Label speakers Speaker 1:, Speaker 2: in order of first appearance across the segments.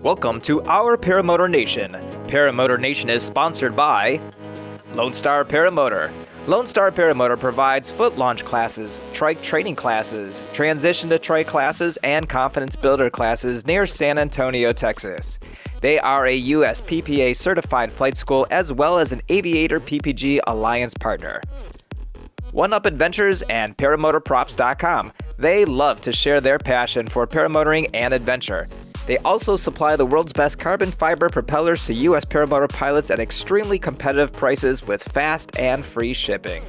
Speaker 1: Welcome to our Paramotor Nation. Paramotor Nation is sponsored by Lone Star Paramotor. Lone Star Paramotor provides foot launch classes, trike training classes, transition to trike classes, and confidence builder classes near San Antonio, Texas. They are a US PPA certified flight school as well as an Aviator PPG Alliance partner. One Up Adventures and ParamotorProps.com. They love to share their passion for paramotoring and adventure. They also supply the world's best carbon fiber propellers to US paramotor pilots at extremely competitive prices with fast and free shipping.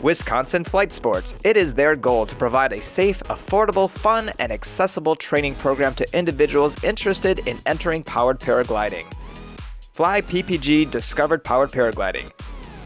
Speaker 1: Wisconsin Flight Sports. It is their goal to provide a safe, affordable, fun, and accessible training program to individuals interested in entering powered paragliding. Fly PPG Discovered Powered Paragliding.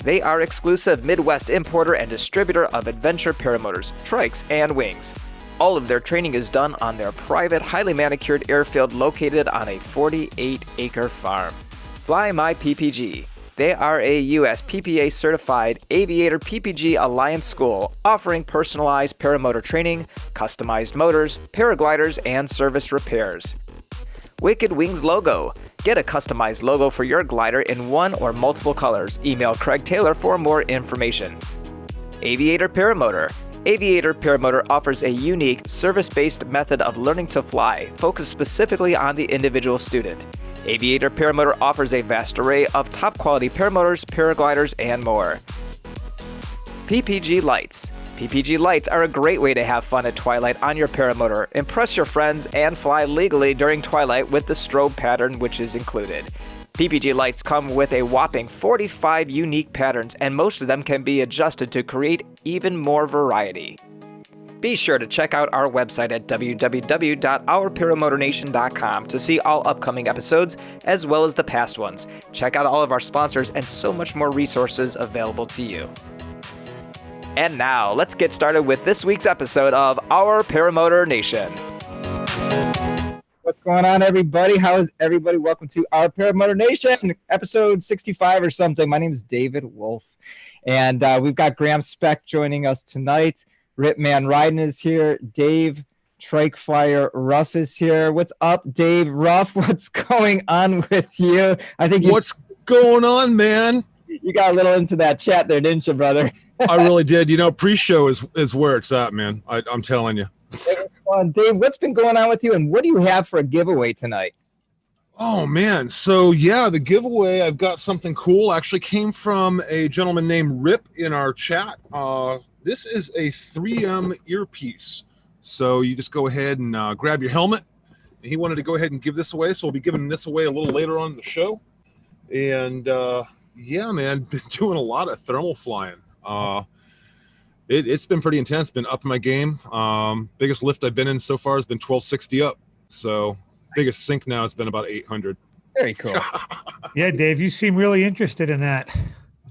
Speaker 1: They are exclusive Midwest importer and distributor of adventure paramotors, trikes, and wings. All of their training is done on their private, highly manicured airfield located on a 48-acre farm. Fly My PPG. They are a US PPA certified Aviator PPG Alliance school offering personalized paramotor training, customized motors, paragliders, and service repairs. Wicked Wings Logo. Get a customized logo for your glider in one or multiple colors. Email Craig Taylor for more information. Aviator Paramotor. Aviator Paramotor offers a unique, service-based method of learning to fly, focused specifically on the individual student. Aviator Paramotor offers a vast array of top-quality paramotors, paragliders, and more. PPG Lights. PPG Lights are a great way to have fun at twilight on your paramotor, impress your friends, and fly legally during twilight with the strobe pattern which is included. PPG lights come with a whopping 45 unique patterns, and most of them can be adjusted to create even more variety. Be sure to check out our website at www.ourparamotornation.com to see all upcoming episodes as well as the past ones. Check out all of our sponsors and so much more resources available to you. And now, let's get started with this week's episode of Our Paramotor Nation.
Speaker 2: What's going on, everybody? How is everybody? Welcome to Our Paramotor Nation, episode 65 or something. My name is David Wolfe, and we've got Graham Speck joining us tonight. Ripman Ridin is here. Dave Trike Flyer Ruff is here. What's up, Dave? Ruff, what's going on with you?
Speaker 3: What's going on, man?
Speaker 2: You got a little into that chat there, didn't you, brother?
Speaker 3: I really did. You know, pre-show is where it's at, man. I'm telling you.
Speaker 2: Dave, what's been going on with you, and what do you have for a giveaway tonight?
Speaker 3: Oh, man. So, yeah, the giveaway, I've got something cool. Actually came from a gentleman named Rip in our chat. This is a 3M earpiece. So you just go ahead and grab your helmet. He wanted to go ahead and give this away, so we'll be giving this away a little later on in the show. And, yeah, man, been doing a lot of thermal flying. It's been pretty intense. Been up my game. Biggest lift I've been in so far has been 1260 up. So biggest sink now has been about 800.
Speaker 2: Very cool.
Speaker 4: Yeah, Dave, you seem really interested in that.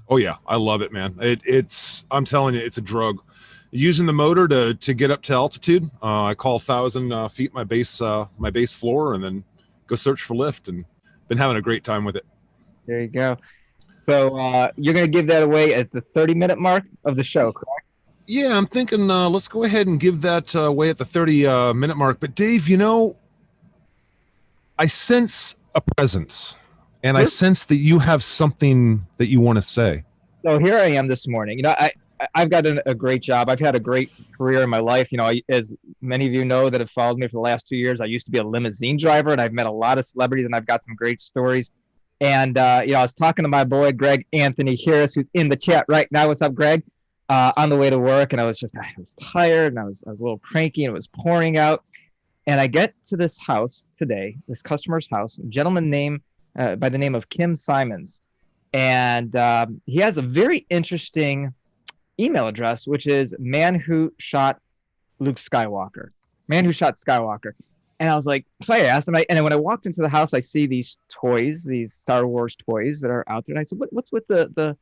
Speaker 3: Oh yeah, I love it, man. It's I'm telling you, it's a drug. Using the motor to get up to altitude. I call 1,000 feet my base floor, and then go search for lift. And been having a great time with it.
Speaker 2: There you go. So you're going to give that away at the 30-minute mark of the show, correct?
Speaker 3: Yeah, I'm thinking let's go ahead and give that away at the 30-minute mark. But Dave, you know, I sense a presence, and I sense that you have something that you want to say.
Speaker 2: So here I am this morning. You know, I've got a great job. I've had a great career in my life. You know, as many of you know that have followed me for the last 2 years, I used to be a limousine driver, and I've met a lot of celebrities, and I've got some great stories. And, you know, I was talking to my boy, Greg Anthony Harris, who's in the chat right now. What's up, Greg? On the way to work, and I was tired, and I was a little cranky, and it was pouring out. And I get to this house today, this customer's house, a gentleman named by the name of Kim Simons. And he has a very interesting email address, which is man who shot Luke Skywalker. Man who shot Skywalker. And I was like, so I asked him, and then when I walked into the house, I see these toys, these Star Wars toys that are out there. And I said, what's with the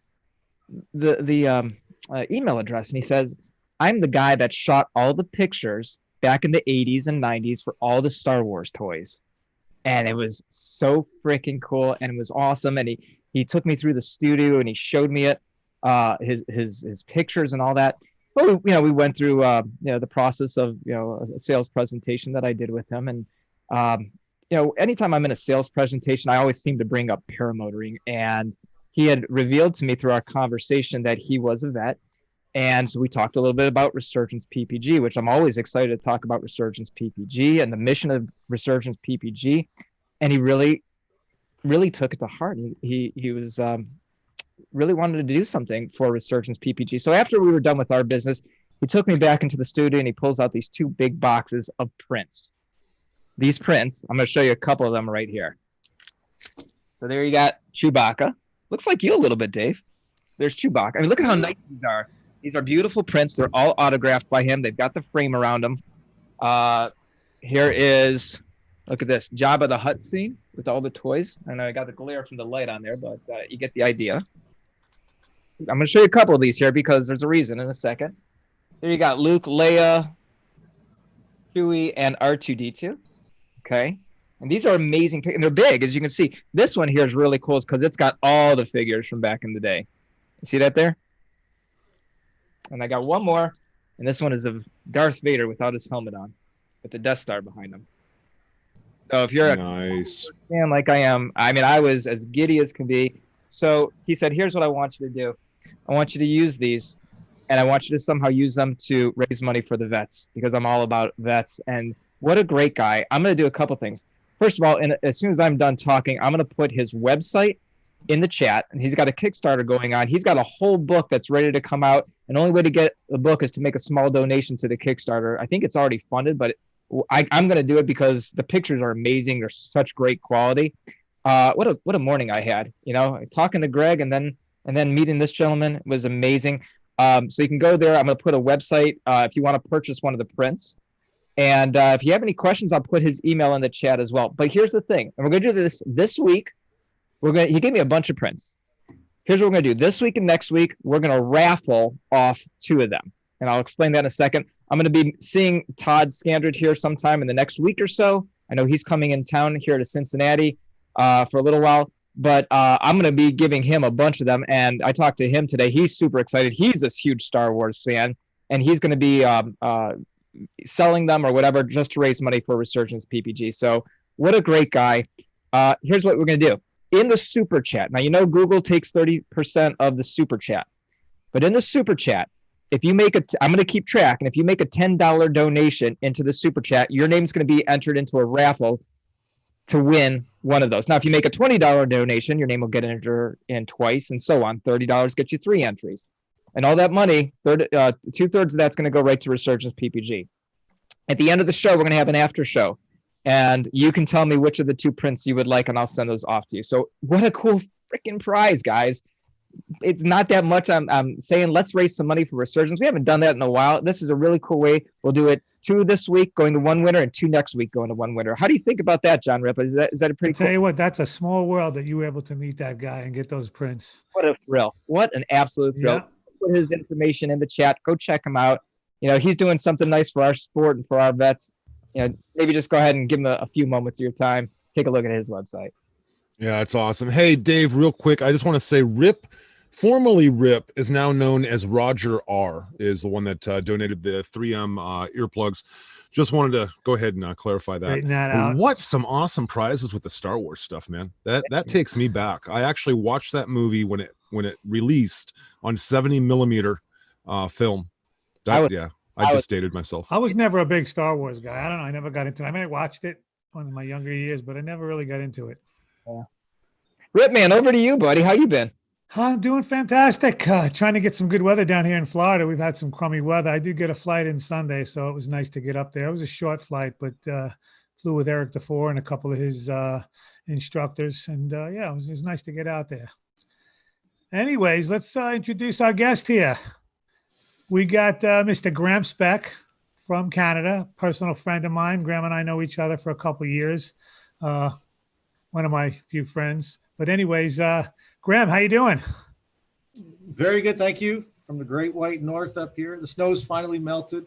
Speaker 2: email address? And he says, I'm the guy that shot all the pictures back in the 80s and 90s for all the Star Wars toys. And it was so freaking cool, and it was awesome. And he took me through the studio, and he showed me it, his pictures and all that. Well, you know, we went through the process of a sales presentation that I did with him, and anytime I'm in a sales presentation, I always seem to bring up paramotoring. And he had revealed to me through our conversation that he was a vet. And so we talked a little bit about Resurgence PPG, which I'm always excited to talk about Resurgence PPG and the mission of Resurgence PPG. And he really, really took it to heart. He was really wanted to do something for Resurgence PPG. So after we were done with our business, he took me back into the studio and he pulls out these 2 big boxes of prints. These prints, I'm going to show you a couple of them right here. So there you got Chewbacca. Looks like you a little bit, Dave. There's Chewbacca. I mean, look at how nice these are. These are beautiful prints. They're all autographed by him. They've got the frame around them. Here is, look at this, Jabba the Hutt scene with all the toys. I know I got the glare from the light on there, but you get the idea. I'm going to show you a couple of these here because there's a reason in a second. There you got Luke, Leia, Chewie, and R2-D2. Okay. And these are amazing. And they're big, as you can see. This one here is really cool because it's got all the figures from back in the day. You see that there? And I got one more. And this one is of Darth Vader without his helmet on, with the Death Star behind him. So if you're
Speaker 3: nice
Speaker 2: a fan like I am, I mean, I was as giddy as can be. So he said, here's what I want you to do. I want you to use these, and I want you to somehow use them to raise money for the vets, because I'm all about vets. And what a great guy. I'm going to do a couple things. First of all, as soon as I'm done talking, I'm going to put his website in the chat, and he's got a Kickstarter going on. He's got a whole book that's ready to come out, and the only way to get the book is to make a small donation to the Kickstarter. I think it's already funded, but I'm going to do it because the pictures are amazing. They're such great quality. What a morning I had, talking to Greg and then meeting this gentleman was amazing. So you can go there. I'm going to put a website if you want to purchase one of the prints. And if you have any questions, I'll put his email in the chat as well. But here's the thing, and we're going to do this week. He gave me a bunch of prints. Here's what we're going to do. This week and next week, we're going to raffle off 2 of them. And I'll explain that in a second. I'm going to be seeing Todd Scandred here sometime in the next week or so. I know he's coming in town here to Cincinnati for a little while. But I'm going to be giving him a bunch of them. And I talked to him today. He's super excited. He's a huge Star Wars fan. And he's going to be selling them or whatever just to raise money for Resurgence PPG. So what a great guy. Here's what we're going to do. In the super chat. Now, Google takes 30% of the super chat. But in the super chat, if you make I'm going to keep track. And if you make a $10 donation into the super chat, your name's going to be entered into a raffle to win one of those. Now, if you make a $20 donation, your name will get entered in twice and so on. $30 gets you 3 entries. And all that money, 2/3 of that's going to go right to Resurgence PPG. At the end of the show, we're going to have an after show. And you can tell me which of the 2 prints you would like, and I'll send those off to you. So what a cool freaking prize, guys. It's not that much. I'm saying let's raise some money for Resurgence. We haven't done that in a while. This is a really cool way. We'll do it 2 this week, going to 1 winner, and 2 next week, going to 1 winner. How do you think about that, John Ripa? Is that a pretty cool?
Speaker 4: Tell you what, that's a small world that you were able to meet that guy and get those prints.
Speaker 2: What a thrill. What an absolute thrill. Yeah. Put his information in the chat. Go check him out. He's doing something nice for our sport and for our vets. Maybe just go ahead and give him a few moments of your time. Take a look at his website.
Speaker 3: Yeah, it's awesome. Hey, Dave, real quick, I just want to say Rip, formerly Rip, is now known as Roger R, is the one that donated the 3M earplugs. Just wanted to go ahead and clarify that.
Speaker 4: Straighten that out.
Speaker 3: What some awesome prizes with the Star Wars stuff, man. That takes me back. I actually watched that movie when it released on 70 millimeter film. I just dated myself.
Speaker 4: I was never a big Star Wars guy. I don't know. I never got into it. I mean, I watched it in my younger years, but I never really got into it.
Speaker 2: Yeah. Ripman, over to you, buddy. How you been?
Speaker 4: I'm doing fantastic. Trying to get some good weather down here in Florida. We've had some crummy weather. I did get a flight in Sunday, so it was nice to get up there. It was a short flight, but flew with Eric DeFore and a couple of his instructors. And it was nice to get out there. Anyways, let's introduce our guest here. We got Mr. Graham Speck from Canada, personal friend of mine. Graham and I know each other for a couple of years. One of my few friends. But anyways, Graham, how you doing?
Speaker 5: Very good, thank you. From the Great White North up here. The snow's finally melted.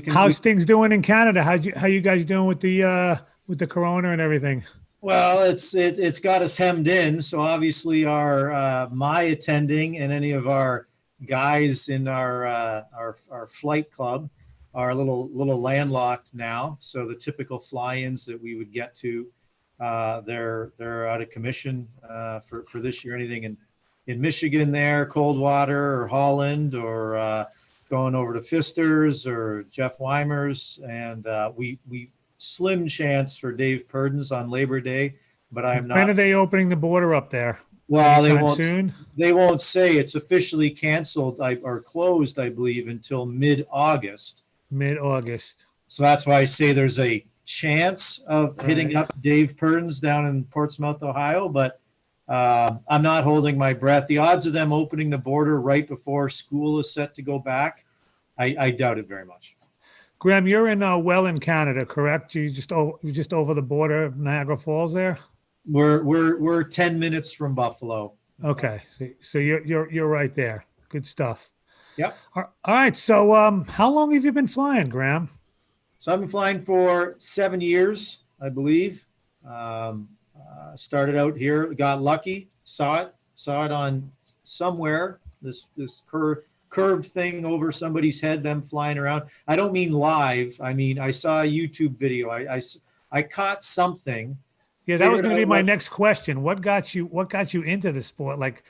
Speaker 4: How's things doing in Canada? How you guys doing with the corona and everything?
Speaker 5: Well, it's got us hemmed in. So obviously my attending and any of our guys in our flight club are a little landlocked now. So the typical fly-ins that we would get to, they're out of commission for this year. Anything in Michigan there, Coldwater or Holland, or going over to Pfister's or Jeff Weimer's, and we slim chance for Dave Purdon's on Labor Day, but I'm not.
Speaker 4: When are they opening the border up there?
Speaker 5: Well, they
Speaker 4: Anytime
Speaker 5: won't.
Speaker 4: soon?
Speaker 5: They won't say. It's officially canceled or closed, I believe, until mid-August.
Speaker 4: Mid-August.
Speaker 5: So that's why I say there's a chance of hitting up Dave Purdon's down in Portsmouth, Ohio, but I'm not holding my breath. The odds of them opening the border right before school is set to go back, I doubt it very much.
Speaker 4: Graham, you're in Welland, Canada, correct? You're just over the border of Niagara Falls there.
Speaker 5: We're 10 minutes from Buffalo.
Speaker 4: Okay, so you're right there. Good stuff.
Speaker 5: Yep.
Speaker 4: All right. So how long have you been flying, Graham?
Speaker 5: So I've been flying for 7 years, I believe. Started out here, got lucky, saw it on somewhere, this curved thing over somebody's head, them flying around. I don't mean live. I mean, I saw a YouTube video. I caught something.
Speaker 4: Yeah, that was going to be my next question. What got you into the sport? Like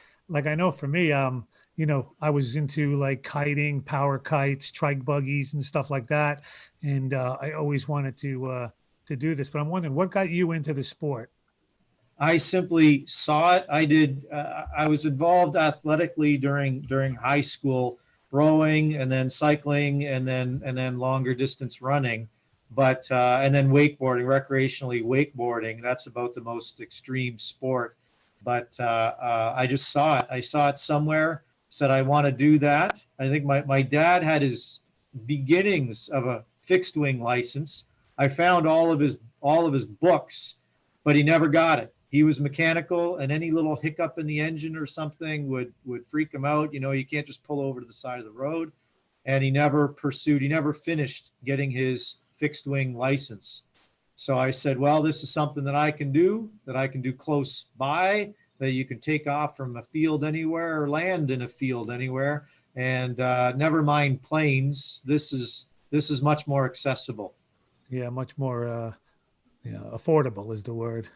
Speaker 4: I know for me, I was into like kiting, power kites, trike buggies and stuff like that. And I always wanted to do this, but I'm wondering what got you into the sport?
Speaker 5: I simply saw it. I was involved athletically during high school, rowing and then cycling and then longer distance running. But and then wakeboarding, recreationally wakeboarding, that's about the most extreme sport. But I just saw it. I saw it somewhere, said I want to do that. I think my dad had his beginnings of a fixed wing license. I found all of his books, but he never got it. He was mechanical, and any little hiccup in the engine or something would freak him out. You can't just pull over to the side of the road. And he never finished getting his fixed wing license. So I said, well, this is something that I can do close by, that you can take off from a field anywhere or land in a field anywhere. And never mind planes. This is much more accessible.
Speaker 4: Yeah, much more affordable is the word.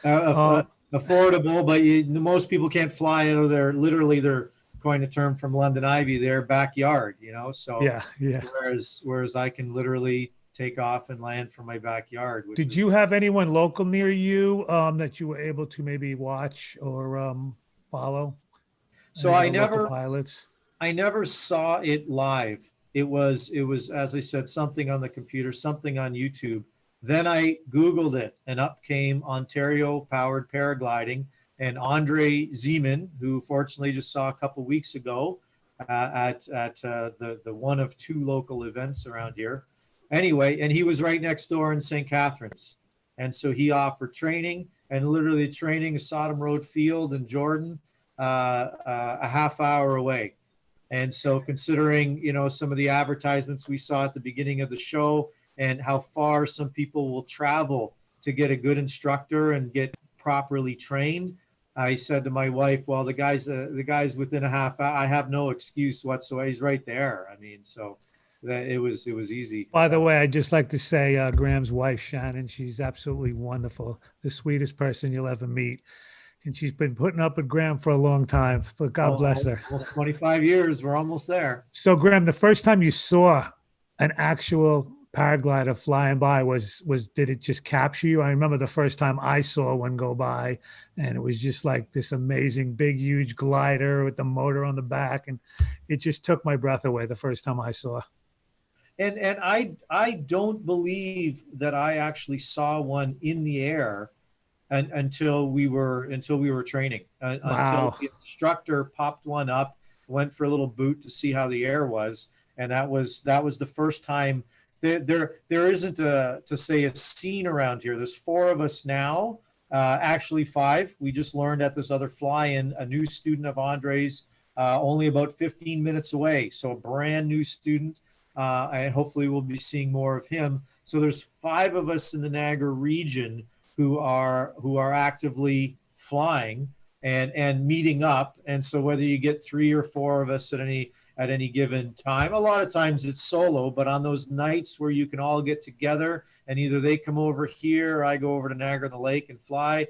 Speaker 5: Affordable, but most people can't fly out of their coin a term from London Ivy, their backyard, so
Speaker 4: yeah.
Speaker 5: Whereas I can literally take off and land from my backyard.
Speaker 4: Did you have anyone local near you that you were able to maybe watch or follow?
Speaker 5: So I never saw it live. It was, as I said, something on the computer, something on YouTube. Then I Googled it, and up came Ontario-powered paragliding, and Andre Zeman, who fortunately just saw a couple weeks ago at the one of two local events around here. Anyway, and he was right next door in St. Catharines. And so he offered training, and literally training is Sodom Road Field in Jordan, a half hour away. And so considering, some of the advertisements we saw at the beginning of the show and how far some people will travel to get a good instructor and get properly trained, I said to my wife, well, the guy's within a half hour. I have no excuse whatsoever. He's right there. I mean, so that it was easy.
Speaker 4: By the way, I'd just like to say Graham's wife, Shannon, she's absolutely wonderful, the sweetest person you'll ever meet. And she's been putting up with Graham for a long time, but God bless her.
Speaker 5: Almost 25 years. We're almost there.
Speaker 4: So Graham, the first time you saw an actual paraglider flying by did it just capture you? I remember the first time I saw one go by, and it was just like this amazing big huge glider with the motor on the back, and it just took my breath away the first time I saw.
Speaker 5: And I don't believe that I actually saw one in the air until we were training.
Speaker 4: Wow.
Speaker 5: Until the instructor popped one up, went for a little boot to see how the air was, and that was the first time. There isn't to say a scene around here. There's 4 of us now, actually 5. We just learned at this other fly-in, a new student of Andre's, only about 15 minutes away. So a brand new student, and hopefully we'll be seeing more of him. So there's 5 of us in the Niagara region who are actively flying and meeting up. And so whether you get 3 or 4 of us at at any given time. A lot of times it's solo, but on those nights where you can all get together and either they come over here or I go over to Niagara-on-the-Lake and fly.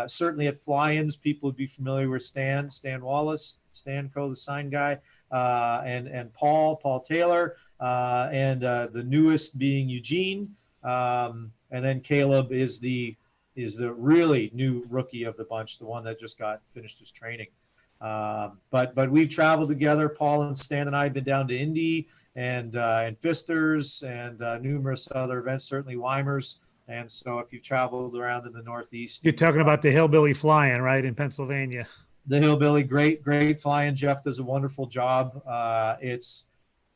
Speaker 5: Certainly at fly-ins, people would be familiar with Stan Wallace, Stan Coe, the sign guy, and Paul Taylor, and the newest being Eugene. And then Caleb is the really new rookie of the bunch, the one that just got finished his training. But we've traveled together. Paul and Stan and I have been down to Indy and Fisters and numerous other events, certainly Weimers. And so if you've traveled around in the Northeast.
Speaker 4: You're talking about the Hillbilly Flying, right, in Pennsylvania?
Speaker 5: The Hillbilly, great flying. Jeff does a wonderful job. It's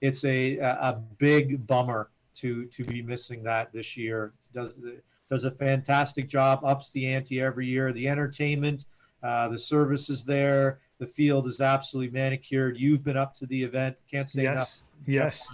Speaker 5: a big bummer to be missing that this year. Does a fantastic job, ups the ante every year. The entertainment, the service is there. The field is absolutely manicured. You've been up to the event. Can't say enough.
Speaker 4: Yes.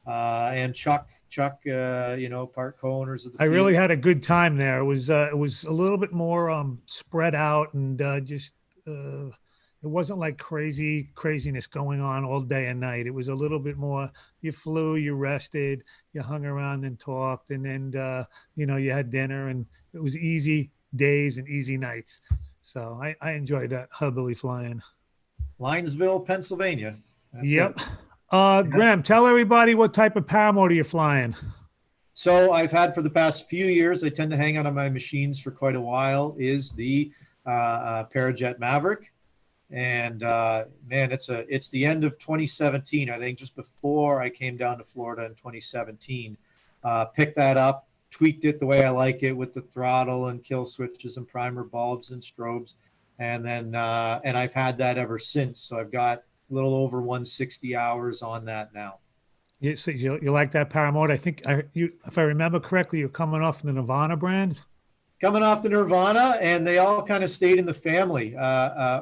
Speaker 5: And Chuck, part co-owners of the
Speaker 4: I
Speaker 5: field.
Speaker 4: really had a good time there. It was a little bit more spread out and it wasn't like craziness going on all day and night. It was a little bit more, you flew, you rested, you hung around and talked, and then, you had dinner, and it was easy days and easy nights. So I enjoyed that Hillbilly Flying.
Speaker 5: Linesville, Pennsylvania. That's
Speaker 4: Yep.
Speaker 5: it.
Speaker 4: Graham, tell everybody what type of paramotor you're flying.
Speaker 5: So I've had for the past few years, I tend to hang out on my machines for quite a while, is the Parajet Maverick. And man, it's the end of 2017. I think just before I came down to Florida in 2017, picked that up, tweaked it the way I like it with the throttle and kill switches and primer bulbs and strobes. And then, and I've had that ever since. So I've got a little over 160 hours on that now.
Speaker 4: You like that Paramotor? I think if I remember correctly, you're coming off the Nirvana brand.
Speaker 5: Coming off the Nirvana, and they all kind of stayed in the family.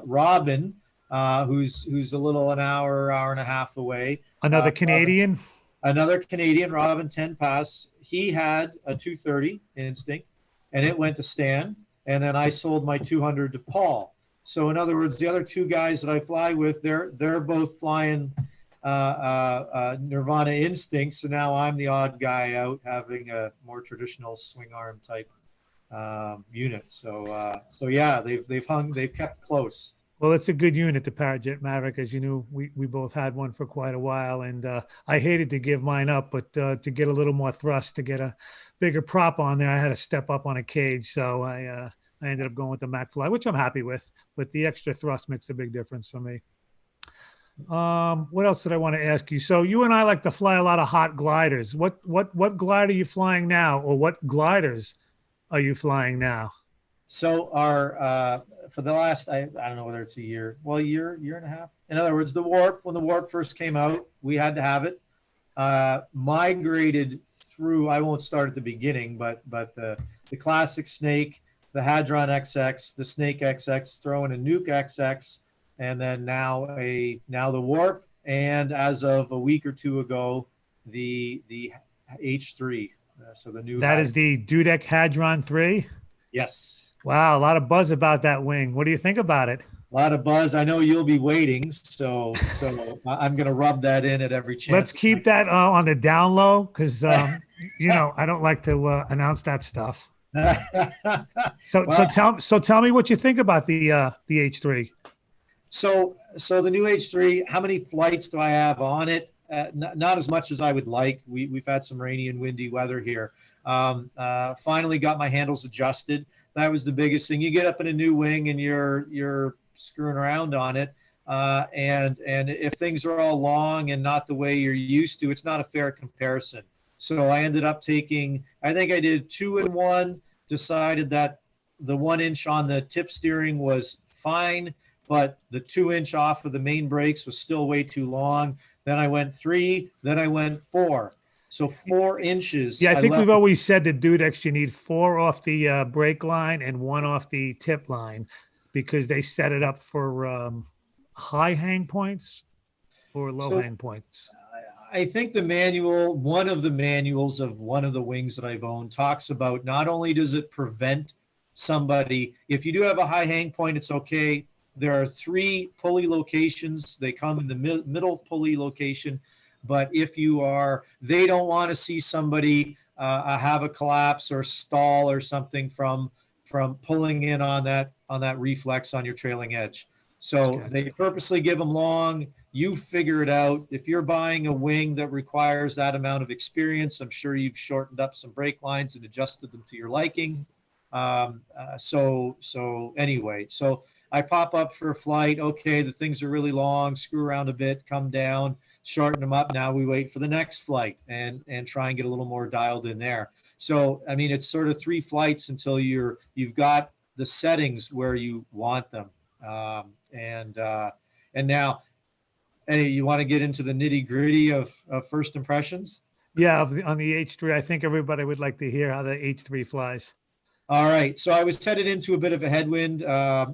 Speaker 5: Robin, who's a little an hour and a half away.
Speaker 4: Another Canadian.
Speaker 5: Another Canadian, Robin 10 Pass. He had a 230 Instinct, and it went to Stan. And then I sold my 200 to Paul. So in other words, the other two guys that I fly with, they're both flying Nirvana Instincts. So now I'm the odd guy out having a more traditional swing arm type unit. So yeah, they've kept close.
Speaker 4: Well, it's a good unit, the Parajet Maverick. As you knew, we both had one for quite a while, and I hated to give mine up, but to get a little more thrust, to get a bigger prop on there, I had to step up on a cage. So I ended up going with the MacFly, which I'm happy with, but the extra thrust makes a big difference for me. What else did I want to ask you? So you and I like to fly a lot of hot gliders. What glider are you flying now, or what gliders are you flying now?
Speaker 5: So our for the last I don't know whether it's a year and a half. In other words, when the Warp first came out, we had to have it. Migrated through. I won't start at the beginning, but the classic Snake, the Hadron XX, the Snake XX, throw in a Nuke XX, and then now the Warp, and as of a week or two ago, the H3. So the new.
Speaker 4: That is the Dudek Hadron 3.
Speaker 5: Yes.
Speaker 4: Wow, a lot of buzz about that wing. What do you think about it?
Speaker 5: A lot of buzz. I know you'll be waiting, so I'm going to rub that in at every chance.
Speaker 4: Let's keep that on the down low, because I don't like to announce that stuff. So tell me what you think about the H3.
Speaker 5: So the new H3. How many flights do I have on it? Not as much as I would like. We've had some rainy and windy weather here. Finally got my handles adjusted. That was the biggest thing. You get up in a new wing and you're screwing around on it. And if things are all long and not the way you're used to, it's not a fair comparison. So I ended up I think I did 2-in-1, decided that the 1 inch on the tip steering was fine, but the 2-inch off of the main brakes was still way too long. Then I went 3, then I went 4. So 4 inches.
Speaker 4: Yeah, I think we've always said that Dudeks, you need 4 off the brake line and 1 off the tip line, because they set it up for high hang points or low hang points.
Speaker 5: I think one of the manuals of one of the wings that I've owned talks about not only does it prevent somebody, if you do have a high hang point, it's okay. There are 3 pulley locations. They come in the middle pulley location. But if they don't want to see somebody have a collapse or stall or something from pulling in on that reflex on your trailing edge. So they purposely give them long. You figure it out. If you're buying a wing that requires that amount of experience, I'm sure you've shortened up some brake lines and adjusted them to your liking. So anyway, so I pop up for a flight. Okay, the things are really long. Screw around a bit, come down, shorten them up. Now we wait for the next flight and try and get a little more dialed in there. So I mean, it's sort of 3 flights until you've got the settings where you want them. And now, Eddie, you want to get into the nitty gritty of first impressions?
Speaker 4: Yeah, on the H3, I think everybody would like to hear how the H3 flies.
Speaker 5: All right. So I was headed into a bit of a headwind,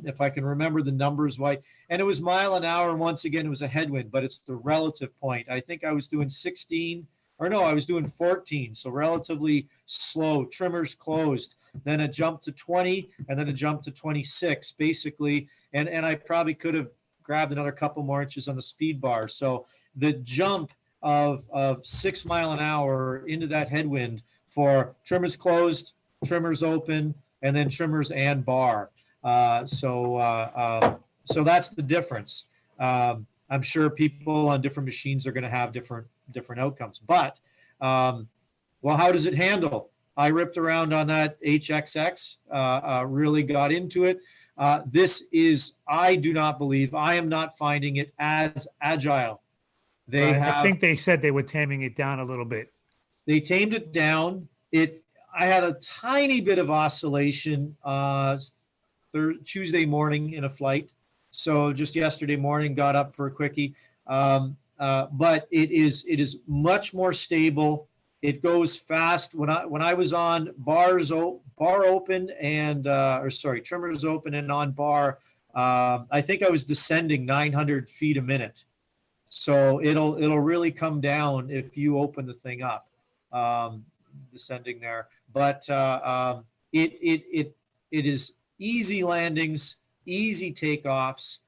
Speaker 5: if I can remember the numbers right. And it was mile an hour. And once again, it was a headwind, but it's the relative point. I think I was doing 16, or no, I was doing 14. So relatively slow, trimmers closed, then a jump to 20, and then a jump to 26, basically. And I probably could have grabbed another couple more inches on the speed bar. So the jump of 6 mile an hour into that headwind for trimmers closed, trimmers open, and then trimmers and bar. So that's the difference. I'm sure people on different machines are going to have different outcomes. But well, how does it handle? I ripped around on that HXX, really got into it. I do not believe, I am not finding it as agile.
Speaker 4: I think they said they were taming it down a little bit.
Speaker 5: They tamed it down. I had a tiny bit of oscillation Tuesday morning in a flight. So just yesterday morning, got up for a quickie. But it is much more stable. It goes fast. When I was on bar open and trimmers open and on bar, I think I was descending 900 feet a minute. So it'll really come down if you open the thing up, descending there. But it is easy landings, easy takeoffs.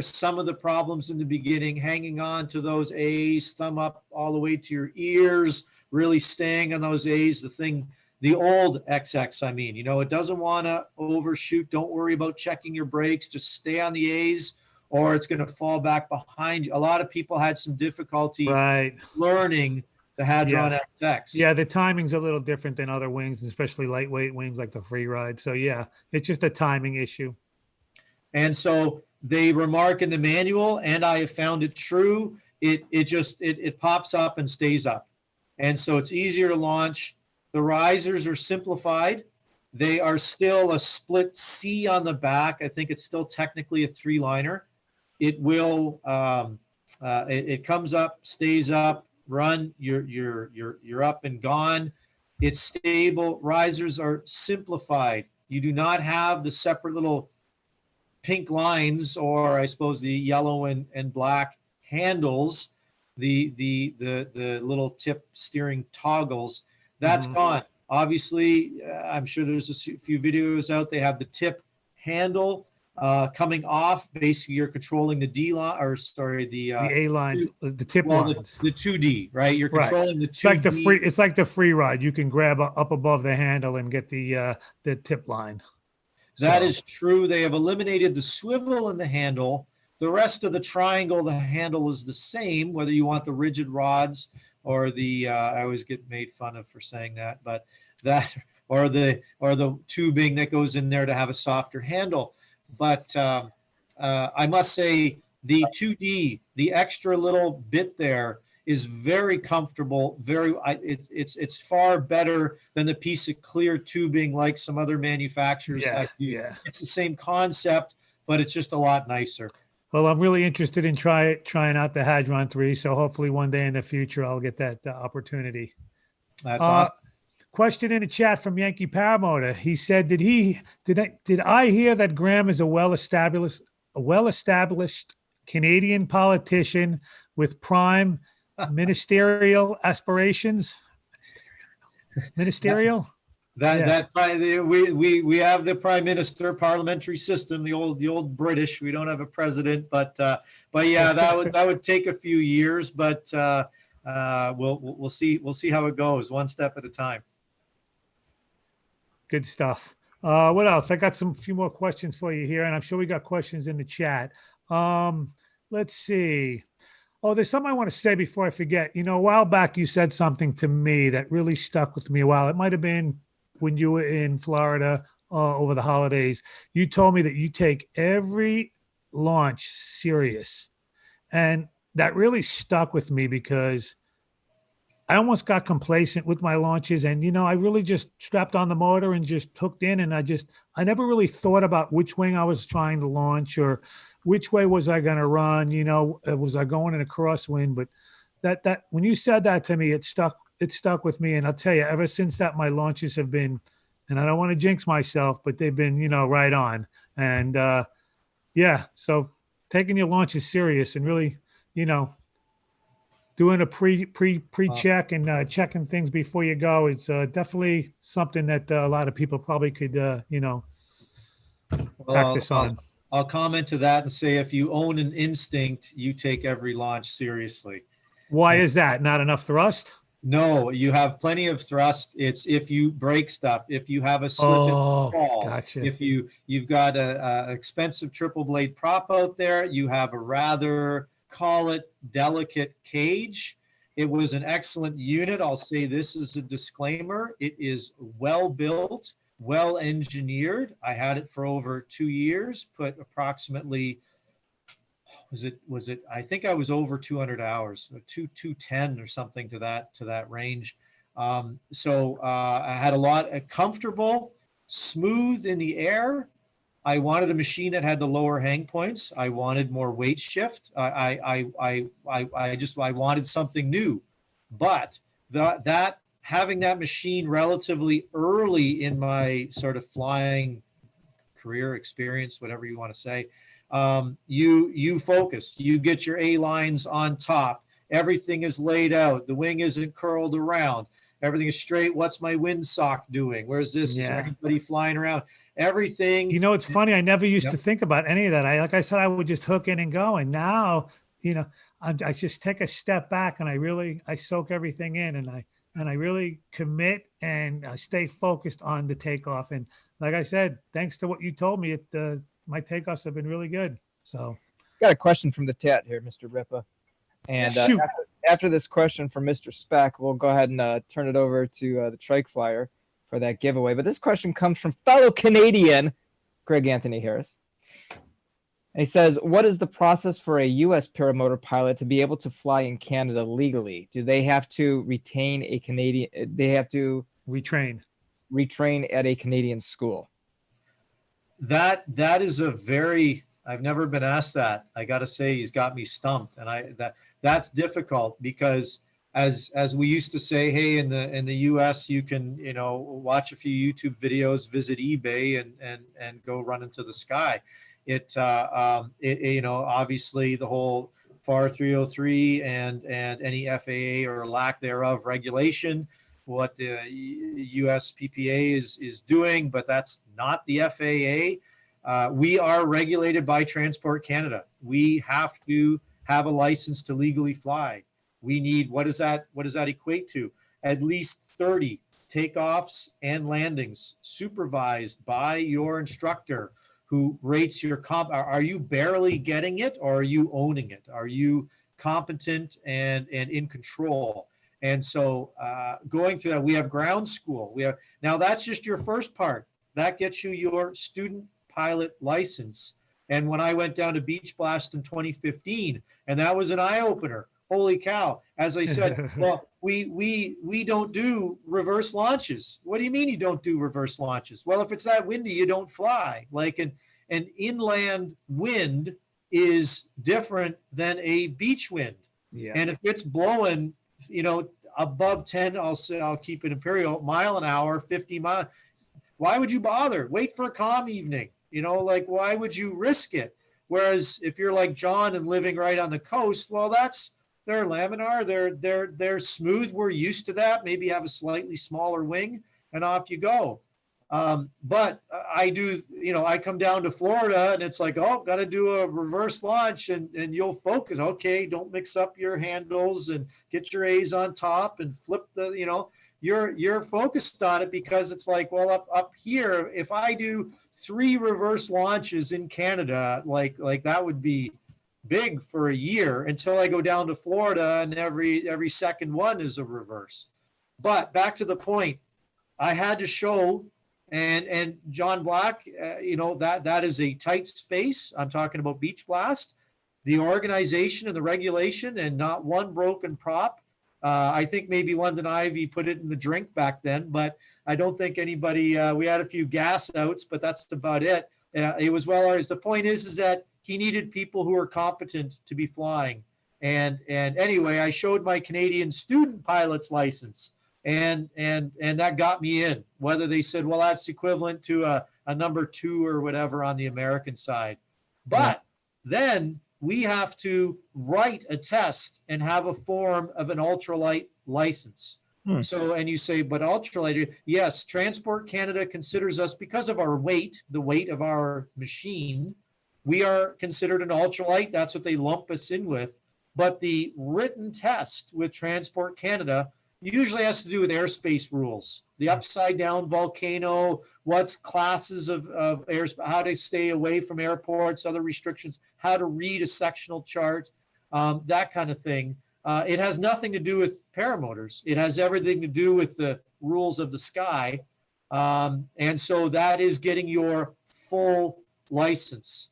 Speaker 5: Some of the problems in the beginning, hanging on to those A's, thumb up all the way to your ears, really staying on those A's. The old XX, I mean, it doesn't want to overshoot. Don't worry about checking your brakes. Just stay on the A's, or it's going to fall back behind you. A lot of people had some difficulty learning the Hadron XX.
Speaker 4: Yeah, the timing's a little different than other wings, especially lightweight wings like the free ride. So yeah, it's just a timing issue.
Speaker 5: And so they remark in the manual, and I have found it true, it pops up and stays up. And so it's easier to launch. The risers are simplified. They are still a split C on the back. I think it's still technically a 3-liner. It will it comes up, stays up, run, you're up and gone. It's stable. Risers are simplified. You do not have the separate little pink lines, or I suppose the yellow and black handles, the little tip steering toggles. That's gone. Obviously, I'm sure there's a few videos out. They have the tip handle coming off. Basically, you're controlling the D line, the
Speaker 4: A lines, the tip lines.
Speaker 5: The 2D, right? You're controlling the 2D.
Speaker 4: It's like the free ride. You can grab up above the handle and get the tip line.
Speaker 5: That is true. They have eliminated the swivel in the handle. The rest of the triangle, the handle is the same, whether you want the rigid rods or I always get made fun of for saying that, but that or the tubing that goes in there to have a softer handle. But I must say the 2D, the extra little bit there is very comfortable. It's far better than the piece of clear tubing like some other manufacturers.
Speaker 4: Yeah.
Speaker 5: It's the same concept, but it's just a lot nicer.
Speaker 4: Well, I'm really interested in trying out the Hadron 3, so hopefully one day in the future I'll get that opportunity.
Speaker 5: That's awesome.
Speaker 4: Question in the chat from Yankee Paramotor. He said, "Did I hear that Graham is a well-established Canadian politician with prime ministerial aspirations?" Ministerial?
Speaker 5: We have the prime minister, parliamentary system, the old British. We don't have a president, but yeah, that would take a few years, but we'll see how it goes, one step at a time.
Speaker 4: Good stuff. What else? I got few more questions for you here, and I'm sure we got questions in the chat. Let's see. Oh, there's something I want to say before I forget. You know, a while back you said something to me that really stuck with me. It might have been when you were in Florida over the holidays. You told me that you take every launch serious, and that really stuck with me because I almost got complacent with my launches, and I really just strapped on the motor and just hooked in, and I never really thought about which wing I was trying to launch or which way was I going to run. Was I going in a crosswind? But that when you said that to me, it stuck with me, and I'll tell you, ever since that, my launches have been, and I don't want to jinx myself, but they've been right on. And yeah, so taking your launches serious and really, doing a pre-check and checking things before you go. It's definitely something that a lot of people probably could, practice on.
Speaker 5: I'll comment to that and say, if you own an instinct, you take every launch seriously.
Speaker 4: Why is that? Not enough thrust?
Speaker 5: No, you have plenty of thrust. It's if you break stuff, if you have a slip and fall,
Speaker 4: gotcha.
Speaker 5: if you've got a expensive triple blade prop out there, you have a rather, call it, delicate cage. It was an excellent unit. I'll say this as a disclaimer. It is well built, well engineered. I had it for over 2 years, put approximately, was it, I think I was over 200 hours, 210 or something to that range. So I had a lot comfortable, smooth in the air. I wanted a machine that had the lower hang points. I wanted more weight shift. I wanted something new, but having that machine relatively early in my sort of flying career experience, whatever you want to say, you focus, you get your A lines on top. Everything is laid out. The wing isn't curled around. Everything is straight. What's my windsock doing? Where's this?
Speaker 4: Yeah.
Speaker 5: Is anybody flying around? Everything.
Speaker 4: It's funny. I never used to think about any of that. Like I said, I would just hook in and go. And now, I just take a step back and I soak everything in, and I really commit and I stay focused on the takeoff. And like I said, thanks to what you told me, my takeoffs have been really good. So,
Speaker 2: Got a question from the chat here, Mr. Ripa. And after this question from Mr. Speck, we'll go ahead and turn it over to the Trike Flyer for that giveaway. But this question comes from fellow Canadian Greg Anthony Harris. And he says, what is the process for a U.S. paramotor pilot to be able to fly in Canada legally? Do they have to retain a Canadian? They have to retrain at a Canadian school?
Speaker 5: That is a very, I've never been asked that. I got to say, he's got me stumped, and that's difficult because as we used to say, hey, in the US, you can, watch a few YouTube videos, visit eBay and go run into the sky. Obviously the whole FAR 303 and any FAA or lack thereof regulation, what the US PPA is doing, but that's not the FAA. We are regulated by Transport Canada. We have to have a license to legally fly. We need, what does that equate to? At least 30 takeoffs and landings supervised by your instructor who rates your comp. Are you barely getting it, or are you owning it? Are you competent and in control? And so going through that, we have ground school. Now that's just your first part. That gets you your student pilot license. And when I went down to Beach Blast in 2015, and that was an eye opener. Holy cow. As I said, well, we don't do reverse launches. What do you mean you don't do reverse launches? Well, if it's that windy, you don't fly. Like an inland wind is different than a beach wind.
Speaker 2: Yeah.
Speaker 5: And if it's blowing, above 10, I'll keep it imperial, mile an hour, 50 miles. Why would you bother? Wait for a calm evening. Why would you risk it? Whereas if you're like John and living right on the coast, well, they're laminar, they're smooth. We're used to that. Maybe have a slightly smaller wing. and off you go. But I do, I come down to Florida and it's like, oh, got to do a reverse launch, and you'll focus. Okay, don't mix up your handles and get your A's on top and flip the, you're focused on it, because it's like, well, up here, if I do 3 reverse launches in Canada, like that would be big for a year, until I go down to Florida and every second one is a reverse. But back to the point, I had to show. And John Black, that is a tight space. I'm talking about Beach Blast, the organization and the regulation, and not one broken prop. I think maybe London Ivy put it in the drink back then, but I don't think anybody. We had a few gas outs, but that's about it. It was well organized. The point is that he needed people who are competent to be flying. And anyway, I showed my Canadian student pilot's license. And that got me in, whether they said, well, that's equivalent to a number 2 or whatever on the American side. But then we have to write a test and have a form of an ultralight license. So, and you say, but ultralight, yes, Transport Canada considers us, because of our weight, the weight of our machine, we are considered an ultralight. That's what they lump us in with. But the written test with Transport Canada usually has to do with airspace rules, the upside down volcano, what's classes of airspace, how to stay away from airports, other restrictions, how to read a sectional chart, that kind of thing. It has nothing to do with paramotors. It has everything to do with the rules of the sky. And so that is getting your full license.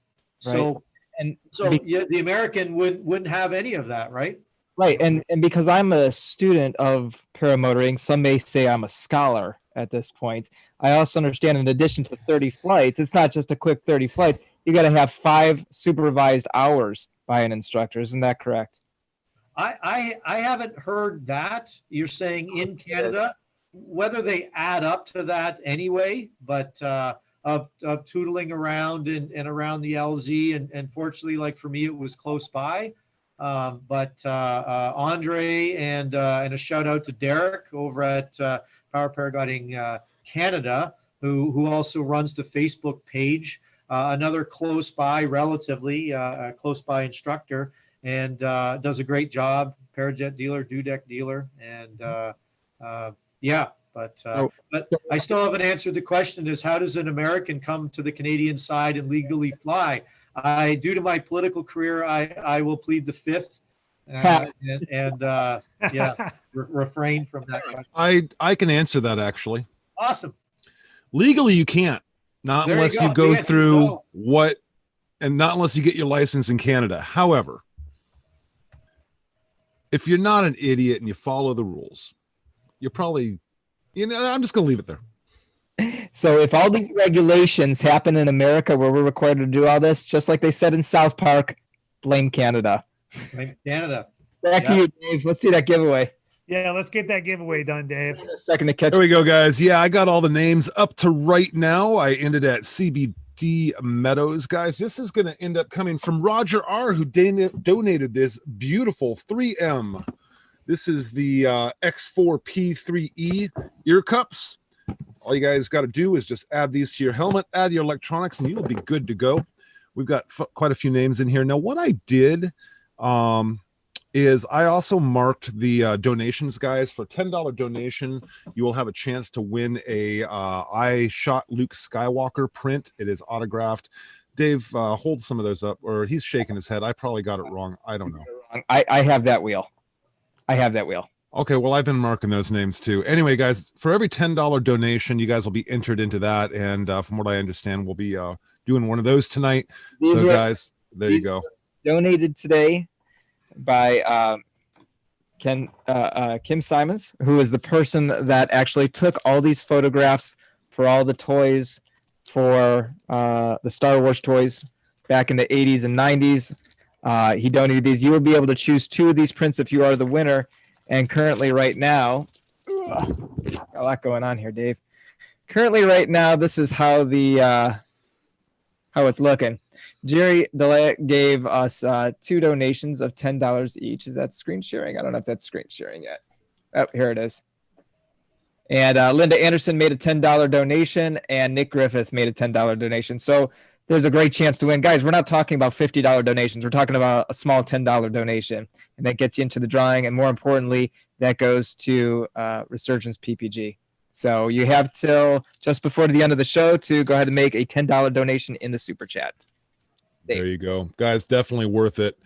Speaker 2: Right.
Speaker 5: The American wouldn't have any of that, right?
Speaker 2: Right, and because I'm a student of paramotoring, some may say I'm a scholar at this point. I also understand, in addition to 30 flights, it's not just a quick 30 flight. You got to have 5 supervised hours by an instructor. Isn't that correct?
Speaker 5: I haven't heard that. You're saying in Canada, whether they add up to that anyway, but of tootling around and around the LZ, and fortunately, like for me, it was close by. But Andre and a shout out to Derek over at Power Paragliding Canada, who also runs the Facebook page, another close by, relatively close by instructor, and does a great job. Parajet dealer, Dudek dealer, and But I still haven't answered the question: is how does an American come to the Canadian side and legally fly? Due to my political career, I will plead the fifth, refrain from that question.
Speaker 3: I can answer that, actually.
Speaker 5: Awesome.
Speaker 3: Legally, you can't, not unless you go through not unless you get your license in Canada. However, if you're not an idiot and you follow the rules, you're probably, I'm just going to leave it there.
Speaker 2: So if all these regulations happen in America where we're required to do all this, just like they said in South Park, blame Canada.
Speaker 5: Blame Canada.
Speaker 2: Back to you, Dave. Let's do that giveaway.
Speaker 4: Yeah, let's get that giveaway done, Dave.
Speaker 2: A second to catch.
Speaker 3: There we go, guys. Yeah, I got all the names up to right now. I ended at CBD Meadows, guys. This is going to end up coming from Roger R., who donated this beautiful 3M. This is the X4P3E ear cups. All you guys got to do is just add these to your helmet, add your electronics, and you'll be good to go. We've got quite a few names in here. Now, what I did is I also marked the donations, guys. For $10 donation, you will have a chance to win a I Shot Luke Skywalker print. It is autographed. Dave, hold some of those up, or he's shaking his head. I probably got it wrong. I don't know.
Speaker 2: I have that wheel.
Speaker 3: Okay, well, I've been marking those names too. Anyway, guys, for every $10 donation, you guys will be entered into that. And from what I understand, we'll be doing one of those tonight. So, guys, there you go.
Speaker 2: Donated today by Kim Simons, who is the person that actually took all these photographs for all the toys for the Star Wars toys back in the 80s and 90s. He donated these. You will be able to choose 2 of these prints if you are the winner. And currently right now, a lot going on here, Dave. Currently right now, this is how it's looking. Jerry DeLay gave us 2 donations of $10 each. Is that screen sharing? I don't know if that's screen sharing yet. Oh, here it is. And Linda Anderson made a $10 donation, and Nick Griffith made a $10 donation. So there's a great chance to win. Guys, we're not talking about $50 donations. We're talking about a small $10 donation, and that gets you into the drawing. And more importantly, that goes to Resurgence PPG. So you have till just before the end of the show to go ahead and make a $10 donation in the super chat.
Speaker 3: There you go. Guys, definitely worth it.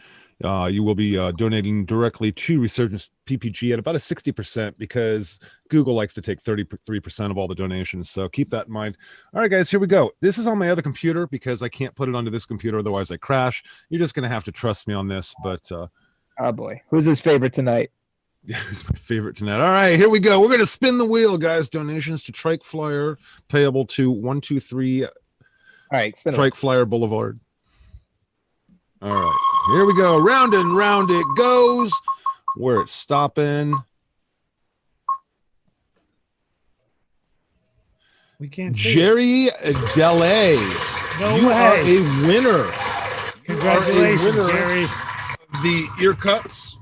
Speaker 3: You will be donating directly to Resurgence PPG at about a 60% because Google likes to take 33% of all the donations. So keep that in mind. All right, guys, here we go. This is on my other computer because I can't put it onto this computer. Otherwise, I crash. You're just going to have to trust me on this. But
Speaker 2: oh, boy. Who's his favorite tonight?
Speaker 3: Yeah, who's my favorite tonight? All right, here we go. We're going to spin the wheel, guys. Donations to Trike Flyer payable to 123 Trike Flyer Boulevard. All right, here we go. Round and round it goes. Where it's stopping.
Speaker 4: We can't see
Speaker 3: Jerry Delay.
Speaker 4: No
Speaker 3: you
Speaker 4: way.
Speaker 3: are a winner.
Speaker 4: Congratulations,
Speaker 3: you are a winner
Speaker 4: Jerry.
Speaker 3: of the ear cuts.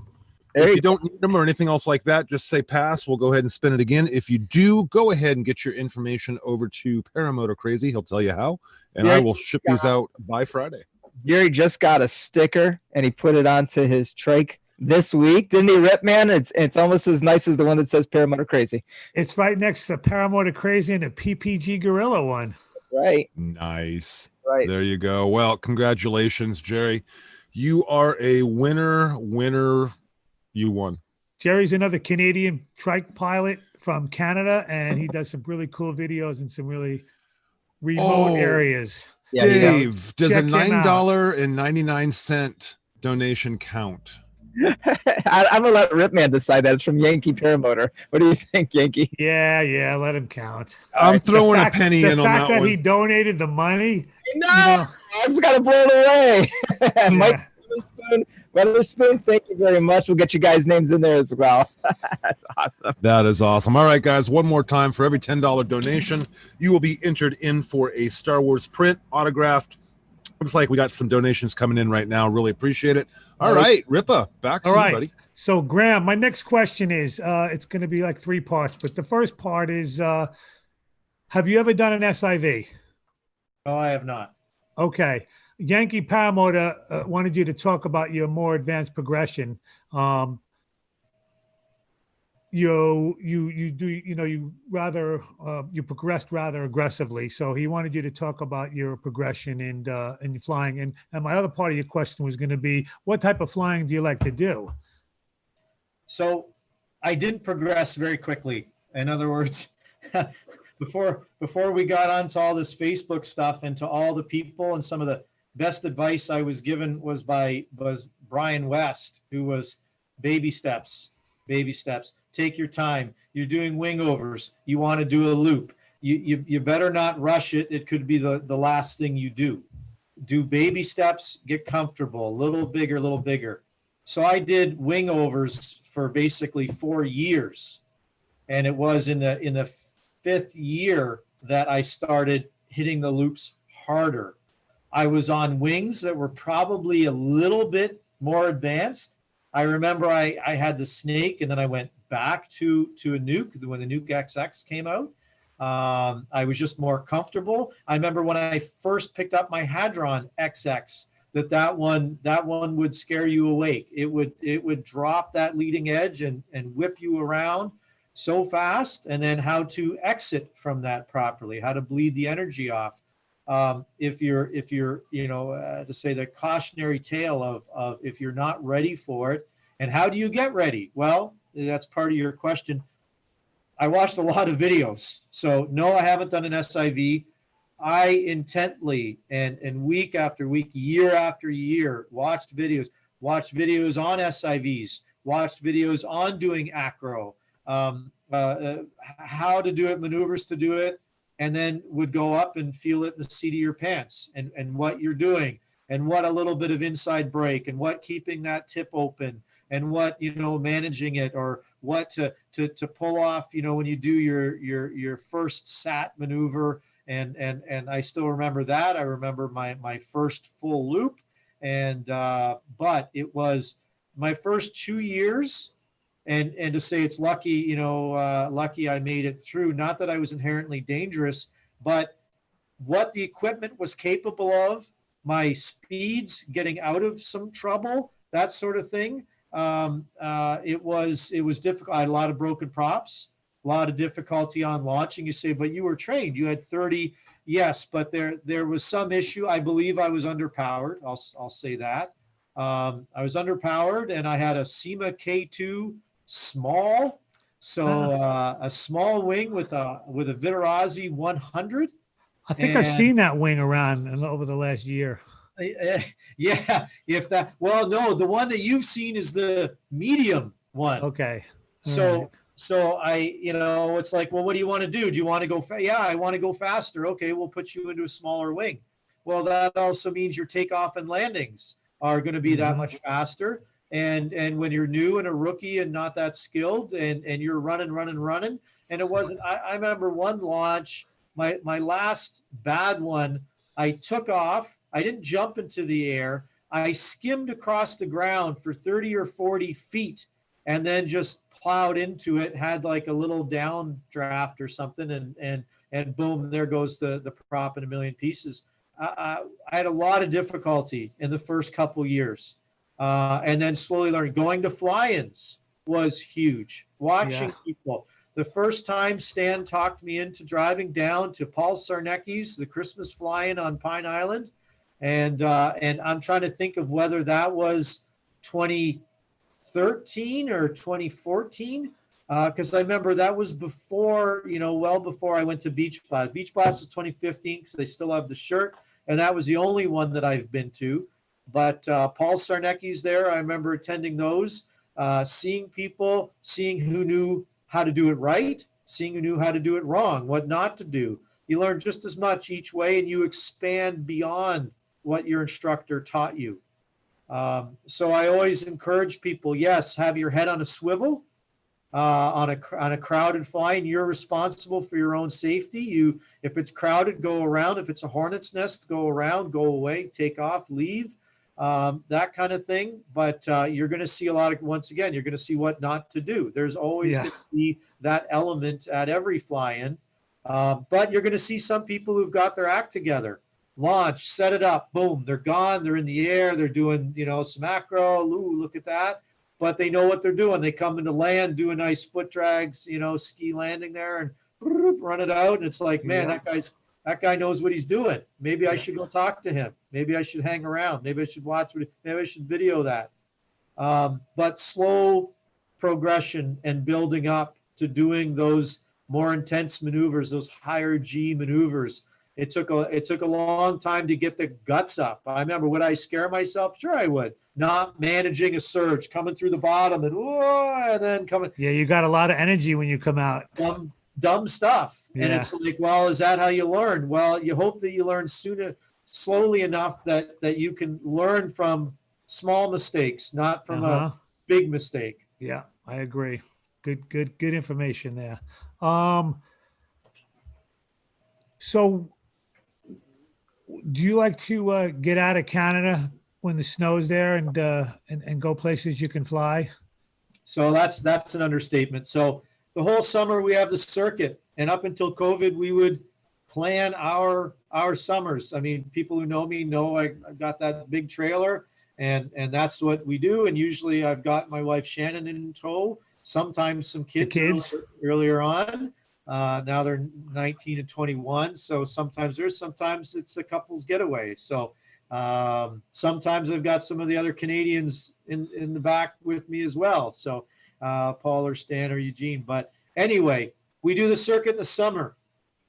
Speaker 2: There
Speaker 3: If
Speaker 2: you
Speaker 3: you don't need them or anything else like that, just say pass. We'll go ahead and spin it again. If you do, go ahead and get your information over to Paramotor Crazy. He'll tell you how, and I will ship these out by Friday.
Speaker 2: Jerry just got a sticker, and he put it onto his trike this week. Didn't he, Ripman? It's almost as nice as the one that says Paramotor Crazy.
Speaker 4: It's right next to Paramotor Crazy and the PPG Gorilla one.
Speaker 2: Right.
Speaker 3: Nice.
Speaker 2: Right.
Speaker 3: There you go. Well, congratulations, Jerry. You are a winner. You won.
Speaker 4: Jerry's another Canadian trike pilot from Canada, and he does some really cool videos in some really remote areas.
Speaker 2: Yeah,
Speaker 3: Dave, does a
Speaker 4: Check him out.
Speaker 3: $9.99 donation count?
Speaker 2: I'm gonna let Ripman decide that. It's from Yankee Paramotor. What do you think, Yankee?
Speaker 4: Yeah, let him count.
Speaker 3: I'm throwing a penny in on
Speaker 4: The
Speaker 3: that
Speaker 4: fact that
Speaker 3: one.
Speaker 4: he donated the money.
Speaker 2: No,
Speaker 4: know.
Speaker 2: I've got to blow it away.
Speaker 4: Yeah.
Speaker 2: Mike Weatherspoon, thank you very much. We'll get you guys' names in there as well. That's awesome.
Speaker 3: That is awesome. All right, guys, one more time. For every $10 donation, you will be entered in for a Star Wars print autographed. Looks like we got some donations coming in right now. Really appreciate it. All right, Ripa, back to you, buddy.
Speaker 4: So, Graham, my next question is, it's going to be like 3 parts, but the first part is, have you ever done an SIV?
Speaker 5: No, I have not.
Speaker 4: Okay. Yankee Paramotor wanted you to talk about your more advanced progression. You progressed rather aggressively. So he wanted you to talk about your progression and flying. And my other part of your question was going to be, what type of flying do you like to do?
Speaker 5: So I didn't progress very quickly. In other words, before we got onto all this Facebook stuff and to all the people, and some of the best advice I was given was Brian West, who was baby steps. Take your time. You're doing wing overs. You want to do a loop. You better not rush it. It could be the last thing you do. Do baby steps, get comfortable, a little bigger. So I did wing overs for basically 4 years. And it was in the 5th year that I started hitting the loops harder. I was on wings that were probably a little bit more advanced. I remember I had the Snake, and then I went back to a Nuke when the Nuke XX came out. I was just more comfortable. I remember when I first picked up my Hadron XX, that one would scare you awake. It would drop that leading edge and whip you around so fast, and then how to exit from that properly, how to bleed the energy off. If you're to say the cautionary tale of if you're not ready for it, and how do you get ready? Well, that's part of your question. I watched a lot of videos. So no, I haven't done an SIV. I intently and week after week, year after year, watched videos on SIVs, watched videos on doing acro, how to do it, maneuvers to do it, and then would go up and feel it in the seat of your pants and what you're doing, and what a little bit of inside brake, and what keeping that tip open, and what, managing it, or what to pull off, when you do your first SAT maneuver. And I still remember that. I remember my first full loop, but it was my first 2 years. and to say it's lucky, lucky I made it through. Not that I was inherently dangerous, but what the equipment was capable of, my speeds, getting out of some trouble, that sort of thing. It was difficult. I had a lot of broken props, a lot of difficulty on launching. You say, but you were trained. You had 30. Yes, but there was some issue. I believe I was underpowered. I'll say that. I was underpowered, and I had a SEMA K2 small, so a small wing with a Vitarazi 100.
Speaker 4: I think I've seen that wing around over the last year.
Speaker 5: Yeah, if that. Well, no, the one that you've seen is the medium one.
Speaker 4: Okay.
Speaker 5: So I, it's like, well, what do you want to do? Do you want to go? Yeah, I want to go faster. Okay, we'll put you into a smaller wing. Well, that also means your takeoff and landings are going to be that much faster. And when you're new and a rookie and not that skilled, and you're running, and it wasn't. I remember one launch, my last bad one. I took off. I didn't jump into the air. I skimmed across the ground for 30 or 40 feet, and then just plowed into it, had like a little downdraft or something, and boom, there goes the prop in a million pieces. I had a lot of difficulty in the first couple years, and then slowly learning. Going to fly-ins was huge. Watching people. The first time Stan talked me into driving down to Paul Sarnecki's, the Christmas fly-in on Pine Island, and I'm trying to think of whether that was 2013 or 2014, because I remember that was before, well before I went to Beach Blast. Beach Blast was 2015 because they still have the shirt, and that was the only one that I've been to. But Paul Sarnecki's there. I remember attending those, seeing people, seeing who knew how to do it right, seeing who knew how to do it wrong, what not to do. You learn just as much each way, and you expand beyond what your instructor taught you. So I always encourage people, yes, have your head on a swivel. On a crowded flying, you're responsible for your own safety. If it's crowded, go around. If it's a hornet's nest, go around, go away, take off, leave, that kind of thing. But you're going to see once again, you're going to see what not to do. There's always going to be that element at every fly-in. But you're going to see some people who've got their act together. Launch, set it up, boom, they're gone, they're in the air, they're doing, some macro, ooh, look at that. But they know what they're doing. They come into land, do a nice foot drags, ski landing there, and run it out. And it's like, man, that guy knows what he's doing. Maybe I should go talk to him. Maybe I should hang around. Maybe I should watch. Maybe I should video that. But slow progression and building up to doing those more intense maneuvers, those higher G maneuvers. It took a long time to get the guts up. I remember, would I scare myself? Sure, I would. Not managing a surge, coming through the bottom, and then coming.
Speaker 4: Yeah, you got a lot of energy when you come out.
Speaker 5: Dumb stuff. Yeah. And it's like, well, is that how you learn? Well, you hope that you learn slowly enough that you can learn from small mistakes, not from a big mistake.
Speaker 4: Yeah, I agree. Good information there. So do you like to get out of Canada when the snow's there and go places you can fly?
Speaker 5: So that's an understatement. So the whole summer we have the circuit, and up until COVID, we would plan our summers. I mean, people who know me know I've got that big trailer, and that's what we do. And usually I've got my wife Shannon in tow, sometimes some kids. Earlier on. Now they're 19 and 21. So sometimes it's a couple's getaway. So sometimes I've got some of the other Canadians in the back with me as well. So Paul or Stan or Eugene. But anyway, we do the circuit in the summer.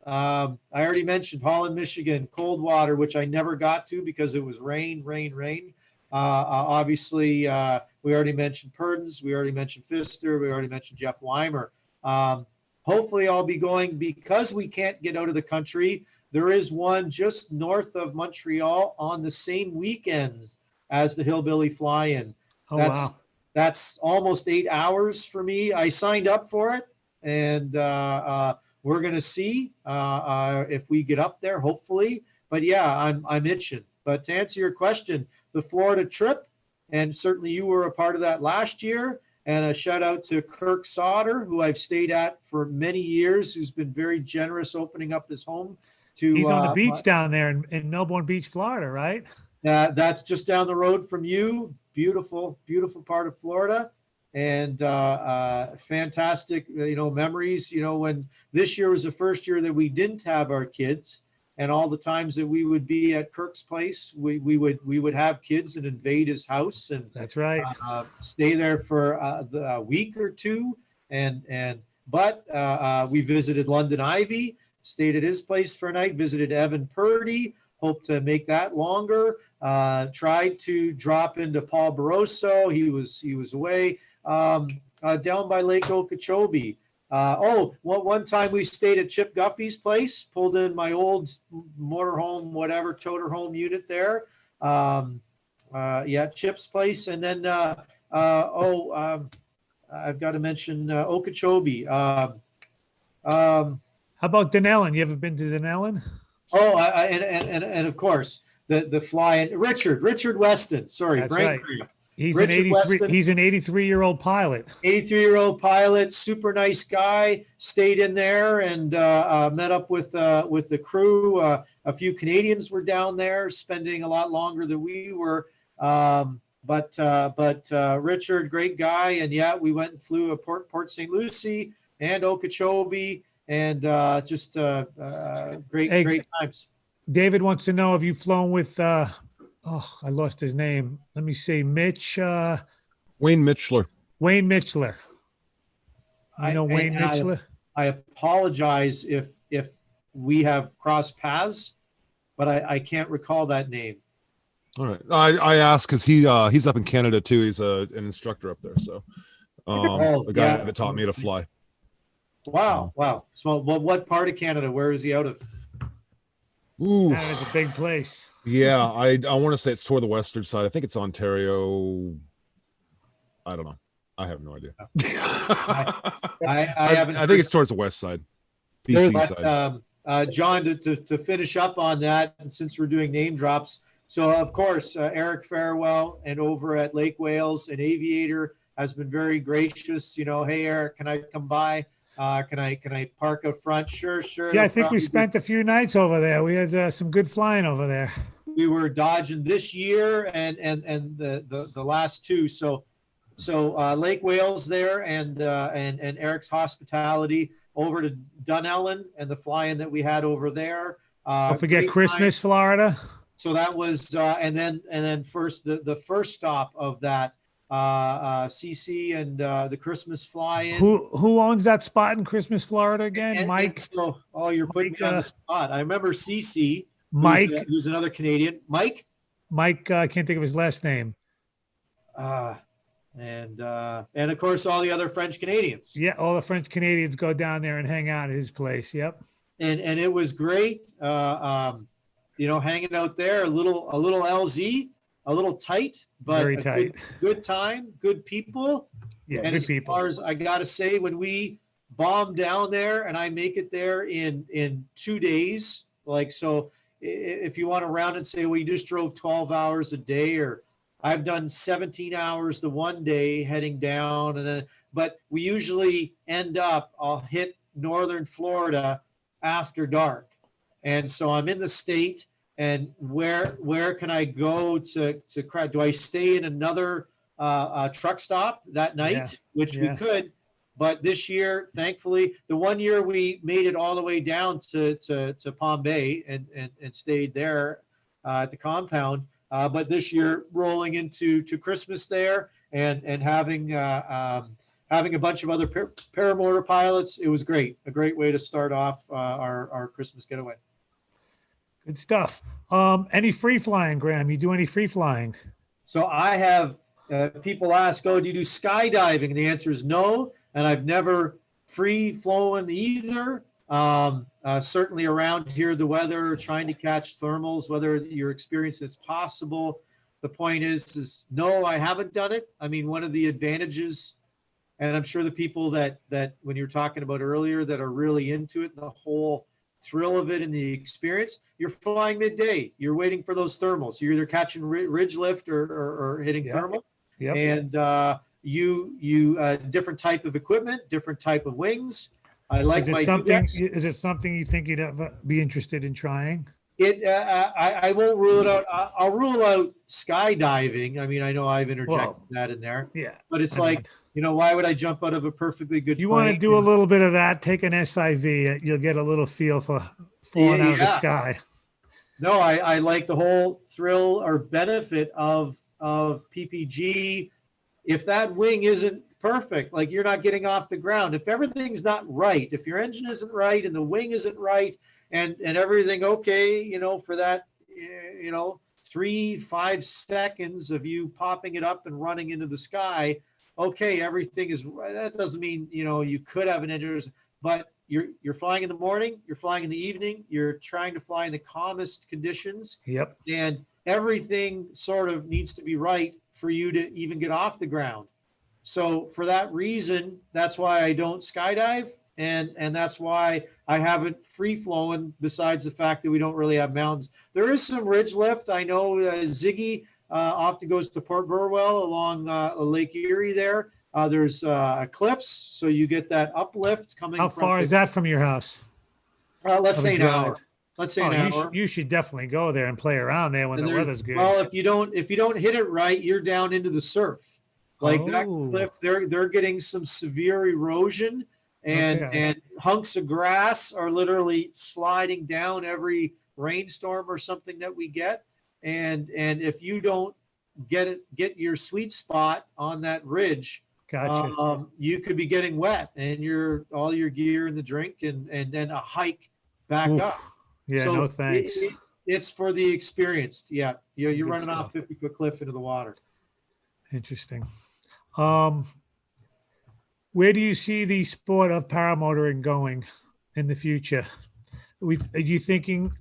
Speaker 5: I already mentioned Holland, Michigan, cold water, which I never got to because it was rain. Obviously, we already mentioned Purdens. We already mentioned Pfister. We already mentioned Jeff Weimer. Hopefully I'll be going, because we can't get out of the country. There is one just north of Montreal on the same weekends as the Hillbilly Fly-In.
Speaker 4: Wow.
Speaker 5: That's almost 8 hours for me. I signed up for it, and we're going to see if we get up there, hopefully. But yeah, I'm itching. But to answer your question, the Florida trip, and certainly you were a part of that last year, And a shout out to Kirk Sauter, who I've stayed at for many years, who's been very generous opening up his home to.
Speaker 4: He's on the beach down there in Melbourne Beach, Florida, right?
Speaker 5: That's just down the road from you. Beautiful, beautiful part of Florida. And fantastic, memories. When this year was the first year that we didn't have our kids, and all the times that we would be at Kirk's place, we would have kids and invade his house, and
Speaker 4: that's right,
Speaker 5: stay there for a week or two. But we visited London Ivy, stayed at his place for a night, visited Evan Purdy. Hope to make that longer. Tried to drop into Paul Barroso. He was away. Down by Lake Okeechobee. One time we stayed at Chip Guffey's place, pulled in my old motorhome, whatever, toter home unit there. Chip's place. And then, I've got to mention Okeechobee.
Speaker 4: How about Dunellen? You ever been to Dunellen?
Speaker 5: And of course, the fly-in, Richard Weston. Sorry,
Speaker 4: that's
Speaker 5: brain
Speaker 4: right.
Speaker 5: cramp.
Speaker 4: He's
Speaker 5: Richard
Speaker 4: an 83-year-old pilot.
Speaker 5: 83-year-old pilot, super nice guy. Stayed in there and met up with the crew. A few Canadians were down there, spending a lot longer than we were. But Richard, great guy, and we went and flew at Port St. Lucie and Okeechobee, and great times.
Speaker 4: David wants to know, have you flown with? I lost his name. Let me see.
Speaker 3: Wayne Mitchler.
Speaker 4: Wayne Mitchler. Wayne Mitchler?
Speaker 5: I apologize if we have crossed paths, but I can't recall that name.
Speaker 3: All right. I asked because he's up in Canada too. He's an instructor up there. So the guy that taught me to fly.
Speaker 5: Wow. So what part of Canada? Where is he out of?
Speaker 3: Ooh.
Speaker 4: That is a big place.
Speaker 3: Yeah, I want to say it's toward the western side. I think it's Ontario. I don't know. I have no idea. I think it's towards the west side, BC side.
Speaker 5: John, to finish up on that, and since we're doing name drops, so of course Eric Farewell and over at Lake Wales, an aviator, has been very gracious. Hey Eric, can I come by? Can I park up front? Sure.
Speaker 4: Yeah, I think we spent a few nights over there. We had some good flying over there.
Speaker 5: We were dodging this year and the last two. So Lake Wales there and Eric's hospitality over to Dunellen and the fly-in that we had over there.
Speaker 4: Don't forget Christmas, time. Florida.
Speaker 5: So that was and then first the first stop of that. CC and the Christmas fly-in.
Speaker 4: Who owns that spot in Christmas, Florida again? Mike?
Speaker 5: You're putting me on the spot. I remember CC.
Speaker 4: Mike.
Speaker 5: Who's another Canadian. Mike?
Speaker 4: Mike, I can't think of his last name.
Speaker 5: And of course, all the other French Canadians.
Speaker 4: Yeah, all the French Canadians go down there and hang out at his place. Yep.
Speaker 5: And it was great, hanging out there, a little LZ. A little tight, but
Speaker 4: very tight.
Speaker 5: Good time, good people.
Speaker 4: Yeah,
Speaker 5: and
Speaker 4: good
Speaker 5: as
Speaker 4: people.
Speaker 5: far as I gotta say, when we bomb down there and I make it there in 2 days, if you want to round and say, well, you just drove 12 hours a day, or I've done 17 hours the one day heading down, but we usually I'll hit northern Florida after dark, and so I'm in the state. And where can I go to do I stay in another truck stop that night? Yeah. Which we could, but this year, thankfully, the one year we made it all the way down to Palm Bay and stayed there at the compound. But this year, rolling into Christmas there and having a bunch of other paramotor pilots, it was great. A great way to start off our Christmas getaway.
Speaker 4: Good stuff. Any free flying, Graham? You do any free flying?
Speaker 5: So I have people ask, do you do skydiving? And the answer is no. And I've never free flown either. Certainly around here, the weather, trying to catch thermals, whether you're experiencing it's possible. The point is no, I haven't done it. I mean, one of the advantages, and I'm sure the people that when you were talking about earlier that are really into it, the whole thrill of it and the experience, you're flying midday. You're waiting for those thermals. You're either catching ridge lift or hitting thermal.
Speaker 4: Yep.
Speaker 5: different type of equipment, different type of wings. I like
Speaker 4: Is it
Speaker 5: my
Speaker 4: something?
Speaker 5: Dudex.
Speaker 4: Is it something you think you'd ever be interested in trying?
Speaker 5: I won't rule it out. I'll rule out skydiving. I mean, I know I've interjected
Speaker 4: Well,
Speaker 5: that in there,
Speaker 4: Yeah,
Speaker 5: but it's
Speaker 4: I
Speaker 5: like,
Speaker 4: mean,
Speaker 5: why would I jump out of a perfectly good
Speaker 4: you want to
Speaker 5: plane?
Speaker 4: do a little bit of that. Take an SIV. You'll get a little feel for falling out of the
Speaker 5: Yeah.
Speaker 4: sky.
Speaker 5: No, I like the whole thrill or benefit of PPG. If that wing isn't perfect, like you're not getting off the ground, if everything's not right, if your engine isn't right and the wing isn't right, and everything okay, for that, 3-5 seconds of you popping it up and running into the sky, okay, everything is right. That doesn't mean you could have an engine, but you're flying in the morning, you're flying in the evening, you're trying to fly in the calmest conditions,
Speaker 4: Yep.
Speaker 5: and everything sort of needs to be right for you to even get off the ground. So for that reason, that's why I don't skydive, and that's why I haven't free flowing. Besides the fact that we don't really have mountains, there is some ridge lift. I know Ziggy often goes to Port Burwell along Lake Erie there. There's cliffs, so you get that uplift coming.
Speaker 4: How far is that from your house?
Speaker 5: Let's
Speaker 4: Of a
Speaker 5: say an
Speaker 4: drive?
Speaker 5: hour. Let's say
Speaker 4: Oh,
Speaker 5: an hour.
Speaker 4: you should definitely go there and play around there when
Speaker 5: And
Speaker 4: the
Speaker 5: there-
Speaker 4: weather's good.
Speaker 5: Well, if you don't hit it right, you're down into the surf. Like that
Speaker 4: Oh.
Speaker 5: cliff, they're getting some severe erosion, and
Speaker 4: Okay.
Speaker 5: and hunks of grass are literally sliding down every rainstorm or something that we get. And if you don't get your sweet spot on that ridge,
Speaker 4: Gotcha.
Speaker 5: you could be getting wet, and all your gear and the drink, and then a hike back
Speaker 4: Oof.
Speaker 5: up.
Speaker 4: Yeah,
Speaker 5: So
Speaker 4: no thanks.
Speaker 5: it's for the experienced. Yeah, you're
Speaker 4: Good
Speaker 5: running
Speaker 4: stuff.
Speaker 5: off 50-foot cliff into the water.
Speaker 4: Interesting. Where do you see the sport of paramotoring going in the future? Are you thinking?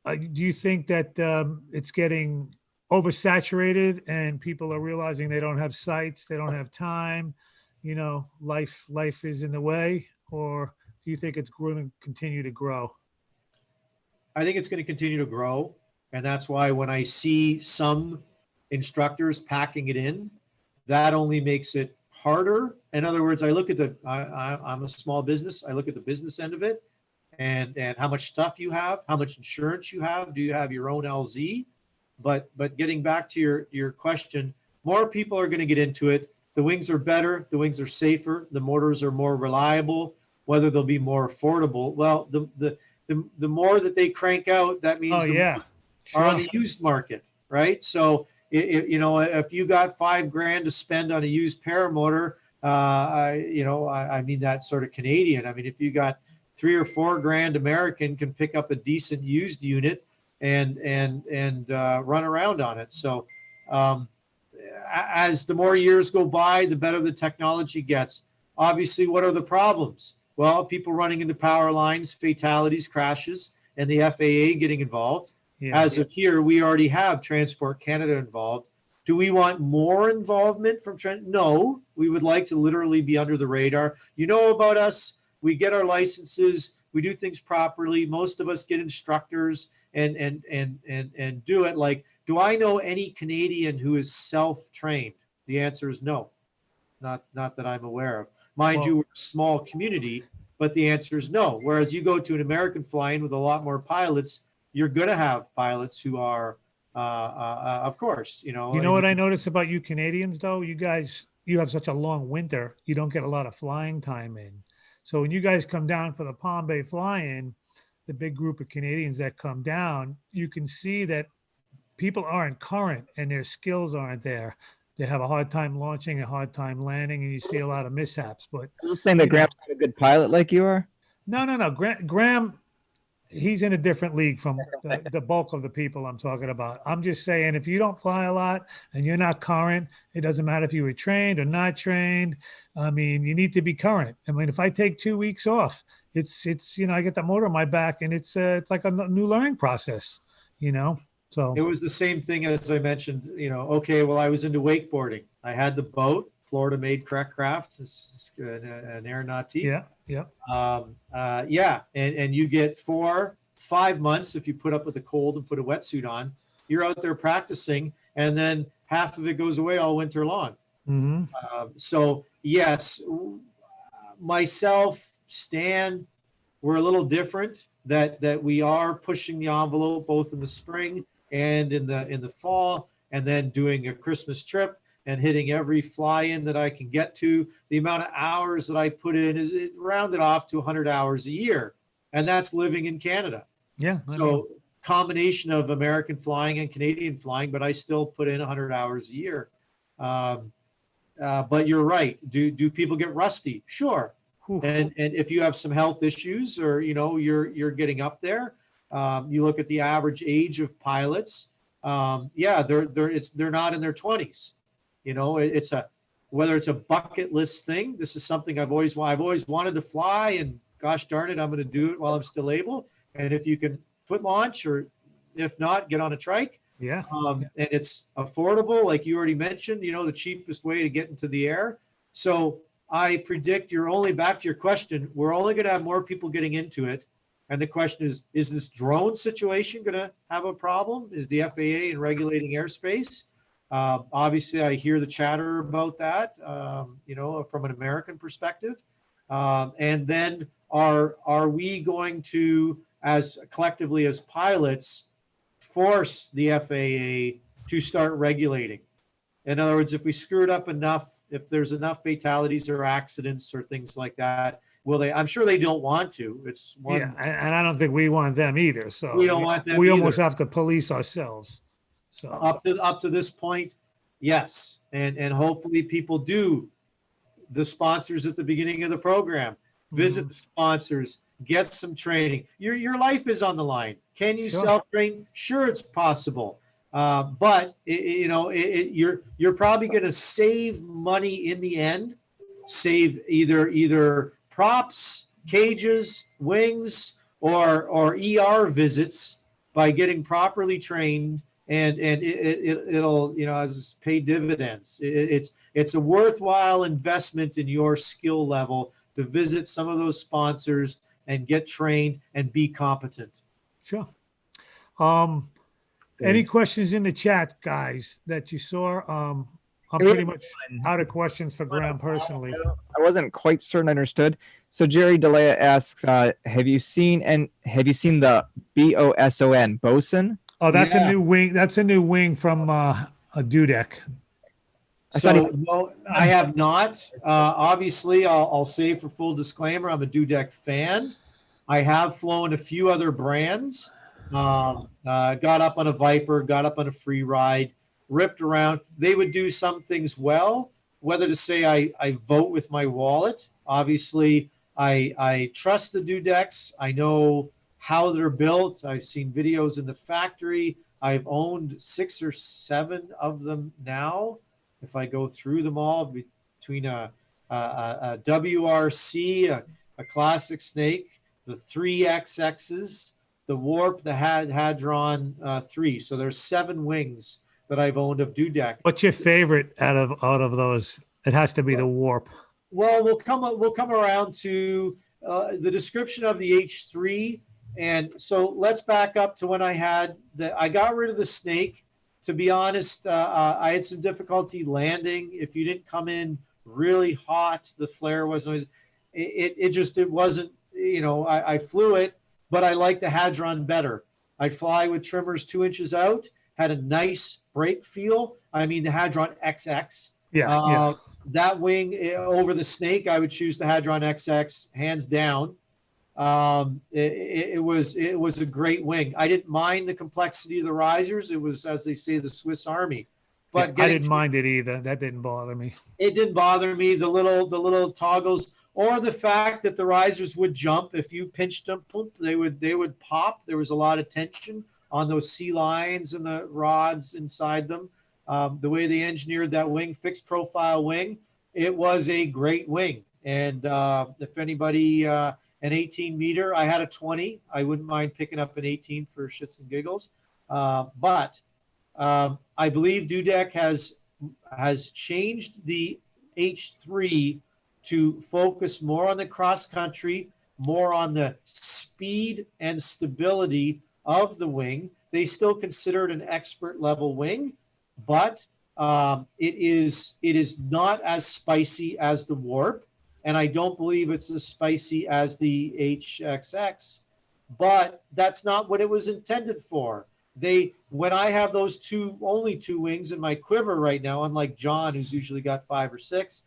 Speaker 4: Do you think that it's getting oversaturated and people are realizing they don't have sites, they don't have time, life is in the way, or do you think it's going to continue to grow?
Speaker 5: I think it's going to continue to grow, and that's why when I see some instructors packing it in, that only makes it harder. In other words, I look at I'm a small business. I look at the business end of it, and how much stuff you have, how much insurance you have. Do you have your own LZ? But getting back to your question, more people are going to get into it. The wings are better. The wings are safer. The motors are more reliable. Whether they'll be more affordable, well, the more that they crank out, that means
Speaker 4: Oh
Speaker 5: the
Speaker 4: yeah,
Speaker 5: more are on
Speaker 4: sure.
Speaker 5: the used market, right? So if you got $5,000 to spend on a used paramotor, I mean that sort of Canadian. I mean, if you got $3 or $4,000 American, can pick up a decent used unit and run around on it. So as the more years go by, the better the technology gets. Obviously, what are the problems? Well, people running into power lines, fatalities, crashes, and the FAA getting involved.
Speaker 4: Yeah.
Speaker 5: As of here, we already have Transport Canada involved. Do we want more involvement from Trent? No, we would like to literally be under the radar. You know about us. We get our licenses. We do things properly. Most of us get instructors and do it. Like, do I know any Canadian who is self-trained? The answer is no, not that I'm aware of. Mind you, we're a small community, but the answer is no. Whereas you go to an American flying with a lot more pilots, you're going to have pilots who are, of course,
Speaker 4: You know what I notice about you Canadians, though? You have such a long winter. You don't get a lot of flying time in. So when you guys come down for the Palm Bay fly-in, the big group of Canadians that come down, you can see that people aren't current and their skills aren't there. They have a hard time launching, a hard time landing, and you see a lot of mishaps. But
Speaker 2: Are you saying that Graham's not a good pilot like you are?
Speaker 4: no. Graham, he's in a different league from the bulk of the people I'm talking about. I'm just saying, if you don't fly a lot and you're not current, it doesn't matter if you were trained or not trained. I mean, you need to be current. I mean, if I take 2 weeks off, it's I get that motor on my back, and it's like a new learning process, So
Speaker 5: it was the same thing as I mentioned, okay, well, I was into wakeboarding. I had the boat, Florida-made craft, an aeronautique.
Speaker 4: Yeah.
Speaker 5: And you get 4-5 months if you put up with the cold and put a wetsuit on. You're out there practicing, and then half of it goes away all winter long.
Speaker 4: Hmm.
Speaker 5: So yes, myself, Stan, we're a little different. That we are pushing the envelope both in the spring and in the fall, and then doing a Christmas trip and hitting every fly-in that I can get to. The amount of hours that I put in is rounded off to 100 hours a year, and that's living in Canada.
Speaker 4: Yeah. I know.
Speaker 5: So combination of American flying and Canadian flying, but I still put in 100 hours a year. But you're right. Do people get rusty? Sure.
Speaker 4: Whew.
Speaker 5: And if you have some health issues, or you're getting up there, you look at the average age of pilots. Yeah, they're not in their 20s. It's whether it's a bucket list thing. This is something I've always wanted to fly, and gosh darn it, I'm going to do it while I'm still able. And if you can foot launch, or if not, get on a trike.
Speaker 4: Yeah.
Speaker 5: And it's affordable, like you already mentioned, the cheapest way to get into the air. So I predict back to your question, we're only going to have more people getting into it. And the question is this drone situation going to have a problem? Is the FAA in regulating airspace? Obviously, I hear the chatter about that, from an American perspective. And then are we going to, as collectively as pilots, force the FAA to start regulating? In other words, if we screw it up enough, if there's enough fatalities or accidents or things like that, will they? I'm sure they don't want to. It's one.
Speaker 4: Yeah, and I don't think we want them either. So
Speaker 5: We don't want them
Speaker 4: We
Speaker 5: either.
Speaker 4: almost have to police ourselves. So
Speaker 5: Up to this point, yes, and hopefully people do. The sponsors at the beginning of the program, visit the sponsors, get some training. Your life is on the line. Can you
Speaker 4: Sure.
Speaker 5: self-train? Sure, it's possible. But you're probably going to save money in the end. Save either props, cages, wings, or ER visits by getting properly trained, and it'll as pay dividends. It's a worthwhile investment in your skill level to visit some of those sponsors and get trained and be competent.
Speaker 4: sure. Any questions in the chat, guys, that you saw? I'm pretty much out of questions for Graham personally.
Speaker 2: I wasn't quite certain I understood. So Jerry DeLea asks, have you seen the BOSON, bosun?
Speaker 4: Oh, that's
Speaker 5: Yeah.
Speaker 4: a new wing. That's a new wing from a Dudek.
Speaker 5: So no, I have not. Obviously, I'll say for full disclaimer, I'm a Dudek fan. I have flown a few other brands. Got up on a Viper, got up on a free ride, ripped around. They would do some things well. Whether to say I vote with my wallet. Obviously, I trust the Dudeks. I know how they're built. I've seen videos in the factory. I've owned 6 or 7 of them now. If I go through them all, between a WRC, a classic snake, the 3XXs, the Warp, the Hadron 3. So there's 7 wings that I've owned of Dudek.
Speaker 4: What's your favorite out of those? It has to be the Warp.
Speaker 5: Well, we'll come around to the description of the H3. And so let's back up to when I got rid of the snake. To be honest, I had some difficulty landing. If you didn't come in really hot, the flare wasn't. It wasn't. I flew it, but I liked the Hadron better. I'd fly with trimmers 2 inches out. Had a nice brake feel. I mean, the Hadron XX.
Speaker 4: Yeah.
Speaker 5: That wing over the snake, I would choose the Hadron XX hands down. It was a great wing. I didn't mind the complexity of the risers. It was, as they say, the Swiss Army. But
Speaker 4: I didn't mind it either. That didn't bother me.
Speaker 5: It didn't bother me. The little toggles, or the fact that the risers would jump if you pinched them. Boom, they would pop. There was a lot of tension on those sea lines and the rods inside them. The way they engineered that wing, fixed profile wing, it was a great wing. And if anybody, an 18 meter, I had a 20. I wouldn't mind picking up an 18 for shits and giggles. But I believe Dudek has changed the H3 to focus more on the cross country, more on the speed and stability of the wing. They still consider it an expert level wing, but It is not as spicy as the Warp, and I don't believe it's as spicy as the HXX, but that's not what it was intended for. When I have those only two wings in my quiver right now, unlike John, who's usually got 5 or 6,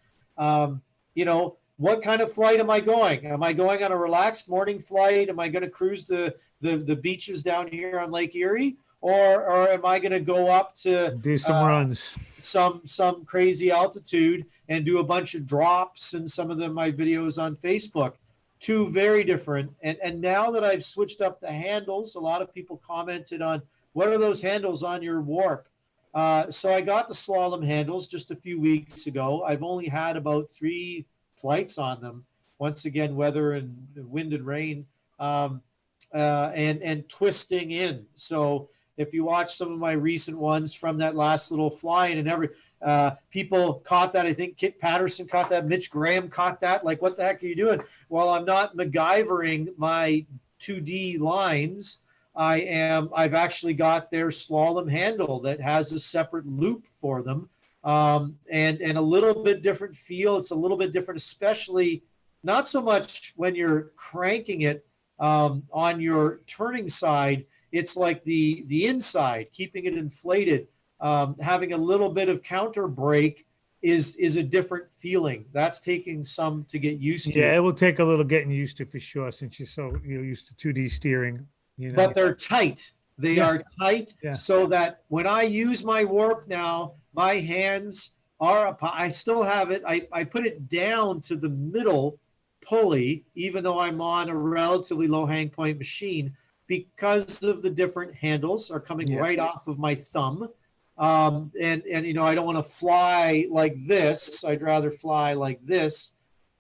Speaker 5: what kind of flight am I going? Am I going on a relaxed morning flight? Am I going to cruise the beaches down here on Lake Erie? Or am I going to go up to
Speaker 4: do some runs,
Speaker 5: some crazy altitude and do a bunch of drops in some of my videos on Facebook? Two very different. And now that I've switched up the handles, a lot of people commented on, what are those handles on your Warp? So I got the slalom handles just a few weeks ago. I've only had about 3 flights on them. Once again, weather and wind and rain, and twisting in. So if you watch some of my recent ones from that last little fly-in, and people caught that. I think Kit Patterson caught that. Mitch Graham caught that. Like, what the heck are you doing? Well, I'm not MacGyvering my 2D lines. I've actually got their slalom handle that has a separate loop for them. And a little bit different feel. It's a little bit different, especially not so much when you're cranking it on your turning side. It's like the inside, keeping it inflated, having a little bit of counter brake is a different feeling. That's taking some to get used to.
Speaker 4: Yeah, it will take a little getting used to for sure, since you're used to 2D steering.
Speaker 5: But they're tight. They are tight, so that when I use my Warp now, my hands are up. I still have it. I put it down to the middle pulley, even though I'm on a relatively low hang point machine, because of the different handles are coming right off of my thumb. And I don't want to fly like this. I'd rather fly like this.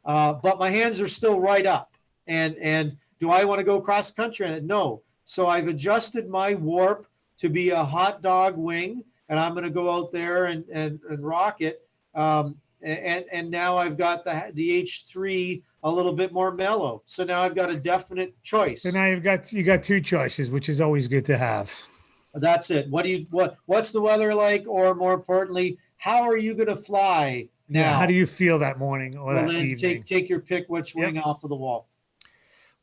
Speaker 5: But my hands are still right up. And do I want to go cross country? No. So I've adjusted my Warp to be a hot dog wing, and I'm going to go out there and rock it. And now I've got the H3 a little bit more mellow. So now I've got a definite choice.
Speaker 4: So now you got 2 choices, which is always good to have.
Speaker 5: That's it. What's the weather like? Or more importantly, how are you going to fly now?
Speaker 4: Yeah, how do you feel that morning or that evening?
Speaker 5: Take your pick, which wing off of the wall.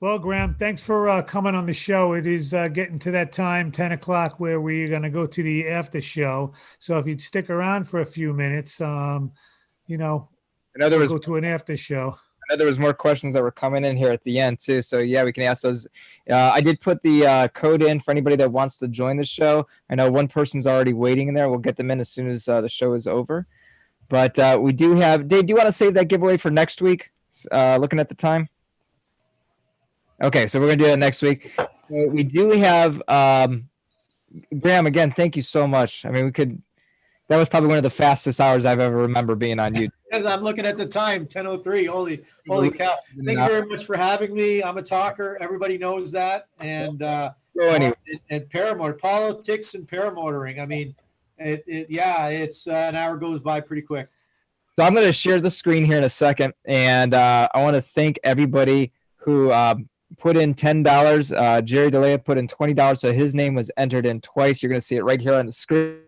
Speaker 4: Well, Graham, thanks for coming on the show. It is getting to that time, 10 o'clock, where we're going to go to the after show. So if you'd stick around for a few minutes, we'll go to an after show.
Speaker 2: I know there was more questions that were coming in here at the end too. So yeah, we can ask those. I did put the code in for anybody that wants to join the show. I know one person's already waiting in there. We'll get them in as soon as the show is over. But we do have, Dave, do you want to save that giveaway for next week? Looking at the time. Okay, so we're going to do that next week. We do have, Graham, again, thank you so much. I mean, that was probably one of the fastest hours I've ever remember being on YouTube.
Speaker 5: As I'm looking at the time, 10:03. Holy cow. Thank you very much for having me. I'm a talker. Everybody knows that. And
Speaker 2: anyway.
Speaker 5: And paramotor, politics and paramotoring. I mean, it's an hour goes by pretty quick.
Speaker 2: So I'm going to share the screen here in a second. And I want to thank everybody who put in $10. Jerry DeLea put in $20. So his name was entered in twice. You're going to see it right here on the screen.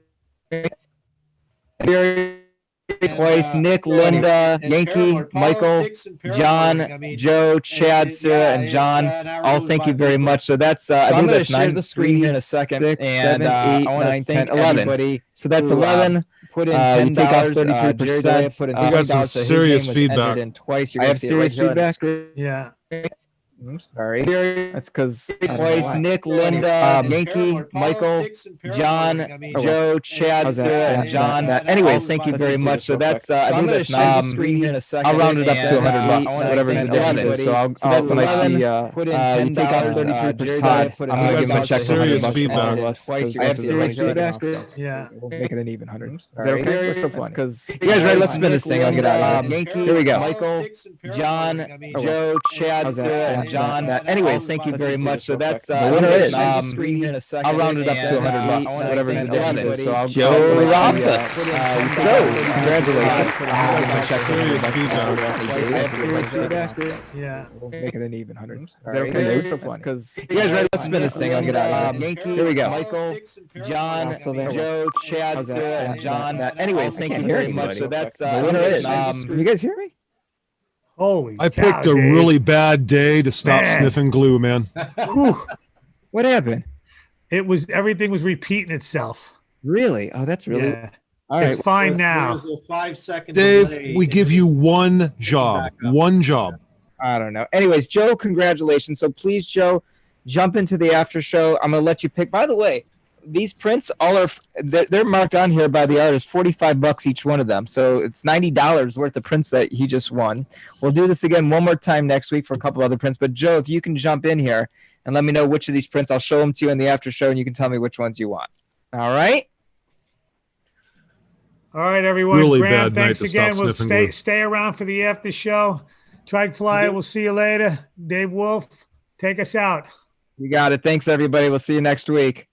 Speaker 2: Twice, Nick, Linda, Yankee, Michael, John, Joe, Chad, Sarah, and John. All thank you very much. So that's I believe that's 9. The screen here in a second. 6, 7, 8, 9, 10, 11. So that's 11. Put in $10. Take off 33%.
Speaker 3: We got some serious feedback.
Speaker 2: I have serious feedback.
Speaker 4: Yeah.
Speaker 2: I'm sorry. That's because twice Nick, Linda, Yankee, Michael, John, Joe, Chad, Sarah, and John. Anyways, thank you very much. So that's I believe that's I'll round it up to $100, whatever you do. So I'll that's when I see put in take off 33%. I'm gonna give him a check for $100. I have serious feedback.
Speaker 4: Yeah,
Speaker 2: We'll make it an even 100. Is that okay? What's so funny? Because you guys ready? Let's spin this thing. I'll get out of here. Here we go. Michael, John, Joe, Chad, Sarah, and John. Anyways, thank you very much. So that's
Speaker 6: The winner is.
Speaker 2: screen here in a second.
Speaker 6: I'll round it up to $100,
Speaker 2: whatever you do. So I'll
Speaker 6: Joe
Speaker 2: Ruff.
Speaker 6: Joe,
Speaker 2: congratulations.
Speaker 4: Yeah.
Speaker 2: We'll make it an even 100. Is that
Speaker 6: Sorry.
Speaker 2: okay?
Speaker 6: Yeah,
Speaker 2: Because
Speaker 6: You guys ready? Let's spin this thing. I'll get out of here.
Speaker 2: Here we go.
Speaker 5: Michael,
Speaker 2: John, Joe, Chad,
Speaker 6: How's that?
Speaker 2: Sarah, and John. Anyways, thank you
Speaker 6: hear
Speaker 2: very much.
Speaker 6: anybody.
Speaker 2: So that's
Speaker 6: The winner is.
Speaker 2: Can you guys hear me?
Speaker 4: Holy
Speaker 3: I
Speaker 4: cow,
Speaker 3: picked a
Speaker 4: Dave.
Speaker 3: really bad day to stop
Speaker 4: Man.
Speaker 3: sniffing glue, man.
Speaker 4: Whew.
Speaker 2: What happened?
Speaker 4: Everything was repeating itself.
Speaker 2: Really? Oh, that's really.
Speaker 4: Yeah.
Speaker 2: All right.
Speaker 4: It's fine now.
Speaker 5: There's a 5-second
Speaker 3: Dave,
Speaker 5: delay.
Speaker 3: we give you one job. One job.
Speaker 2: I don't know. Anyways, Joe, congratulations. So please, Joe, jump into the after show. I'm gonna let you pick. By the way, these prints all are they're marked on here by the artist, $45 each one of them. So it's $90 worth of prints that he just won. We'll do this again one more time next week for a couple other prints. But Joe, if you can jump in here and let me know which of these prints, I'll show them to you in the after show, and you can tell me which ones you want. All right.
Speaker 4: All right, everyone.
Speaker 3: Really
Speaker 4: Graham,
Speaker 3: bad night
Speaker 4: thanks
Speaker 3: to
Speaker 4: again.
Speaker 3: stop
Speaker 4: We'll
Speaker 3: sniffing glue.
Speaker 4: stay around for the after show. Trike Flyer, we'll see you later. Dave Wolfe, take us out.
Speaker 2: You got it. Thanks, everybody. We'll see you next week.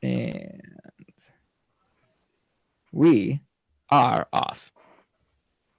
Speaker 2: And we are off.